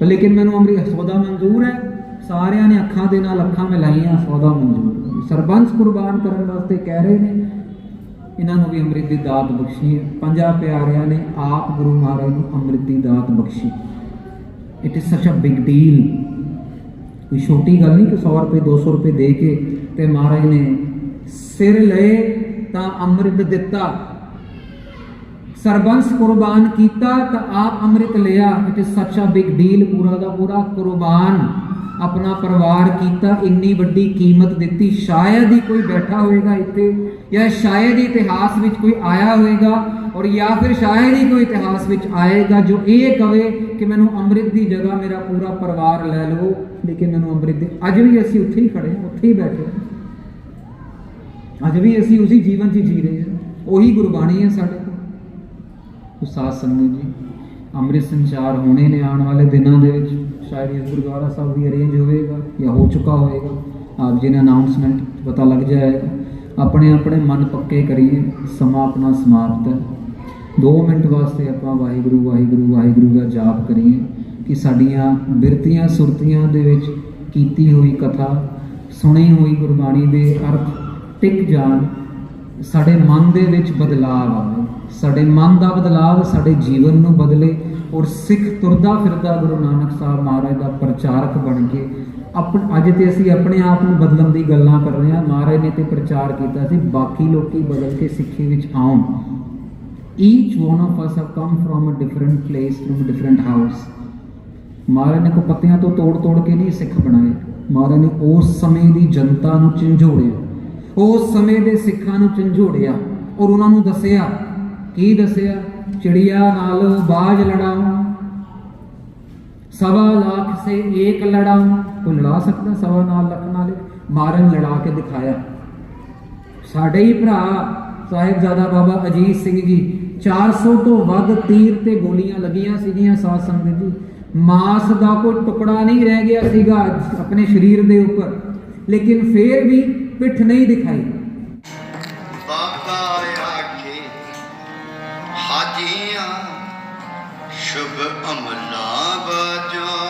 ਲੇਕਿਨ ਮੈਨੂੰ ਅੰਮ੍ਰਿਤ ਸੌਦਾ ਮਨਜ਼ੂਰ ਹੈ। ਸਾਰਿਆਂ ਨੇ ਅੱਖਾਂ ਦੇ ਨਾਲ ਅੱਖਾਂ ਮਿਲਾਈਆਂ, ਸੌਦਾ ਮਨਜ਼ੂਰ, ਸਰਬੰਸ ਕੁਰਬਾਨ ਕਰਨ ਵਾਸਤੇ ਕਹਿ ਰਹੇ ਨੇ। ਇਹਨਾਂ ਨੂੰ ਵੀ ਅੰਮ੍ਰਿਤ ਦੀ ਦਾਤ ਬਖਸ਼ੀ ਹੈ। 5 ਪਿਆਰਿਆਂ ਨੇ ਆਪ ਗੁਰੂ ਮਹਾਰਾਜ ਨੂੰ ਅੰਮ੍ਰਿਤ ਦੀ ਦਾਤ ਬਖਸ਼ੀ। It is such a big deal. ਕੋਈ ਛੋਟੀ ਗੱਲ ਨਹੀਂ ਕਿ 100 ਰੁਪਏ 200 ਰੁਪਏ ਦੇ ਕੇ ਤੇ ਮਹਾਰਾਜ ਨੇ ਸਿਰ ਲਏ ਤਾਂ ਅੰਮ੍ਰਿਤ ਦਿੱਤਾ, ਸਰਬੰਸ ਕੁਰਬਾਨ ਕੀਤਾ ਤਾਂ ਆਪ ਅੰਮ੍ਰਿਤ ਲਿਆ। It is such a big deal. ਪੂਰਾ ਦਾ ਪੂਰਾ ਕੁਰਬਾਨ ਆਪਣਾ ਪਰਿਵਾਰ ਕੀਤਾ, ਇੰਨੀ ਵੱਡੀ ਕੀਮਤ ਦਿੱਤੀ। ਸ਼ਾਇਦ ਹੀ ਕੋਈ ਬੈਠਾ ਹੋਏਗਾ ਇੱਥੇ, ਜਾਂ ਸ਼ਾਇਦ ਹੀ ਇਤਿਹਾਸ ਵਿੱਚ ਕੋਈ ਆਇਆ ਹੋਏਗਾ, ਔਰ ਜਾਂ ਫਿਰ ਸ਼ਾਇਦ ਹੀ ਕੋਈ ਇਤਿਹਾਸ ਵਿੱਚ ਆਏਗਾ ਜੋ ਇਹ ਕਵੇ ਕਿ ਮੈਨੂੰ ਅੰਮ੍ਰਿਤ ਦੀ ਜਗ੍ਹਾ ਮੇਰਾ ਪੂਰਾ ਪਰਿਵਾਰ ਲੈ ਲਓ, ਲੇਕਿਨ ਮੈਨੂੰ ਅੰਮ੍ਰਿਤ ਦੇ। ਅੱਜ ਵੀ ਅਸੀਂ ਉੱਥੇ ਹੀ ਖੜੇ ਹਾਂ, ਉੱਥੇ ਹੀ ਬੈਠੇ ਹਾਂ, ਅੱਜ ਵੀ ਅਸੀਂ ਉਸੇ ਜੀਵਨ 'ਚ ਜੀ ਰਹੇ ਹਾਂ, ਉਹੀ ਗੁਰਬਾਣੀ ਹੈ ਸਾਡੇ ਕੋਲ। ਸਾਧ ਸੰਗਤ ਜੀ, ਅੰਮ੍ਰਿਤ ਸੰਚਾਰ ਹੋਣੇ ਨੇ ਆਉਣ ਵਾਲੇ ਦਿਨਾਂ ਦੇ ਵਿੱਚ। ਸ਼ਾਇਦ ਇਸ ਗੁਰਦੁਆਰਾ ਸਾਹਿਬ ਵੀ ਅਰੇਂਜ ਹੋਵੇਗਾ ਜਾਂ ਹੋ ਚੁੱਕਾ ਹੋਵੇਗਾ, ਆਪ ਜੀ ਨੇ ਅਨਾਉਂਸਮੈਂਟ ਪਤਾ ਲੱਗ ਜਾਏਗਾ। ਆਪਣੇ ਆਪਣੇ ਮਨ ਪੱਕੇ ਕਰੀਏ। ਸਮਾਂ ਆਪਣਾ ਸਮਾਪਤ ਹੈ। 2 ਮਿੰਟ ਵਾਸਤੇ ਆਪਾਂ ਵਾਹਿਗੁਰੂ ਵਾਹਿਗੁਰੂ ਵਾਹਿਗੁਰੂ ਦਾ ਜਾਪ ਕਰੀਏ ਕਿ ਸਾਡੀਆਂ ਬਿਰਤੀਆਂ ਸੁਰਤੀਆਂ ਦੇ ਵਿੱਚ ਕੀਤੀ ਹੋਈ ਕਥਾ, ਸੁਣੀ ਹੋਈ ਗੁਰਬਾਣੀ ਦੇ ਅਰਥ ਟਿਕ ਜਾਣ, ਸਾਡੇ ਮਨ ਦੇ ਵਿੱਚ ਬਦਲਾਅ ਆਵੇ, ਸਾਡੇ ਮਨ ਦਾ ਬਦਲਾਅ ਸਾਡੇ ਜੀਵਨ ਨੂੰ ਬਦਲੇ, ਔਰ ਸਿੱਖ ਤੁਰਦਾ ਫਿਰਦਾ ਗੁਰੂ ਨਾਨਕ ਸਾਹਿਬ ਮਹਾਰਾਜ ਦਾ ਪ੍ਰਚਾਰਕ ਬਣ ਕੇ ਅੱਜ ਤੇ ਅਸੀਂ ਆਪਣੇ ਆਪ ਨੂੰ ਬਦਲਣ ਦੀ ਗੱਲਾਂ ਕਰ ਰਹੇ ਹਾਂ। ਮਹਾਰਾਜ ਨੇ ਤੇ ਪ੍ਰਚਾਰ ਕੀਤਾ ਸੀ ਬਾਕੀ ਲੋਕੀ ਬਦਲ ਕੇ ਸਿੱਖੀ ਵਿੱਚ ਆਉਣ। Each one of us have come from a different place, from a different house. Maharaj ਨੇ ਕੋ ਪੱਤਿਆਂ ਤੋਂ ਤੋੜ ਕੇ ਨਹੀਂ ਸਿੱਖ ਬਣਾਏ। ਮਹਾਰਾਜ ਨੇ ਉਸ ਸਮੇਂ ਦੀ ਜਨਤਾ ਨੂੰ ਝੰਜੋੜਿਆ, ਉਸ ਸਮੇਂ ਦੇ ਸਿੱਖਾਂ ਨੂੰ ਝੰਜੋੜਿਆ, ਔਰ ਉਹਨਾਂ ਨੂੰ ਦੱਸਿਆ, ਕੀ ਦੱਸਿਆ? ਚਿੜੀਆ ਨਾਲ ਬਾਜ ਲੜਾਓ, सवा लाख से एक लड़ा, कोई लड़ा सकता? सवा लाख नाल मारन लड़ा के दिखाया। साडे ही भरा साहिबजादा बाबा अजीत सिंह जी 400 तो वध तीर ते गोलियां लगियां सीगियां साध संगत जी। मांस का कोई टुकड़ा नहीं रह गया सीगा अपने शरीर के ऊपर, लेकिन फिर भी पिठ नहीं दिखाई। बाबा आखे हाजियां शुभ अमला बाजो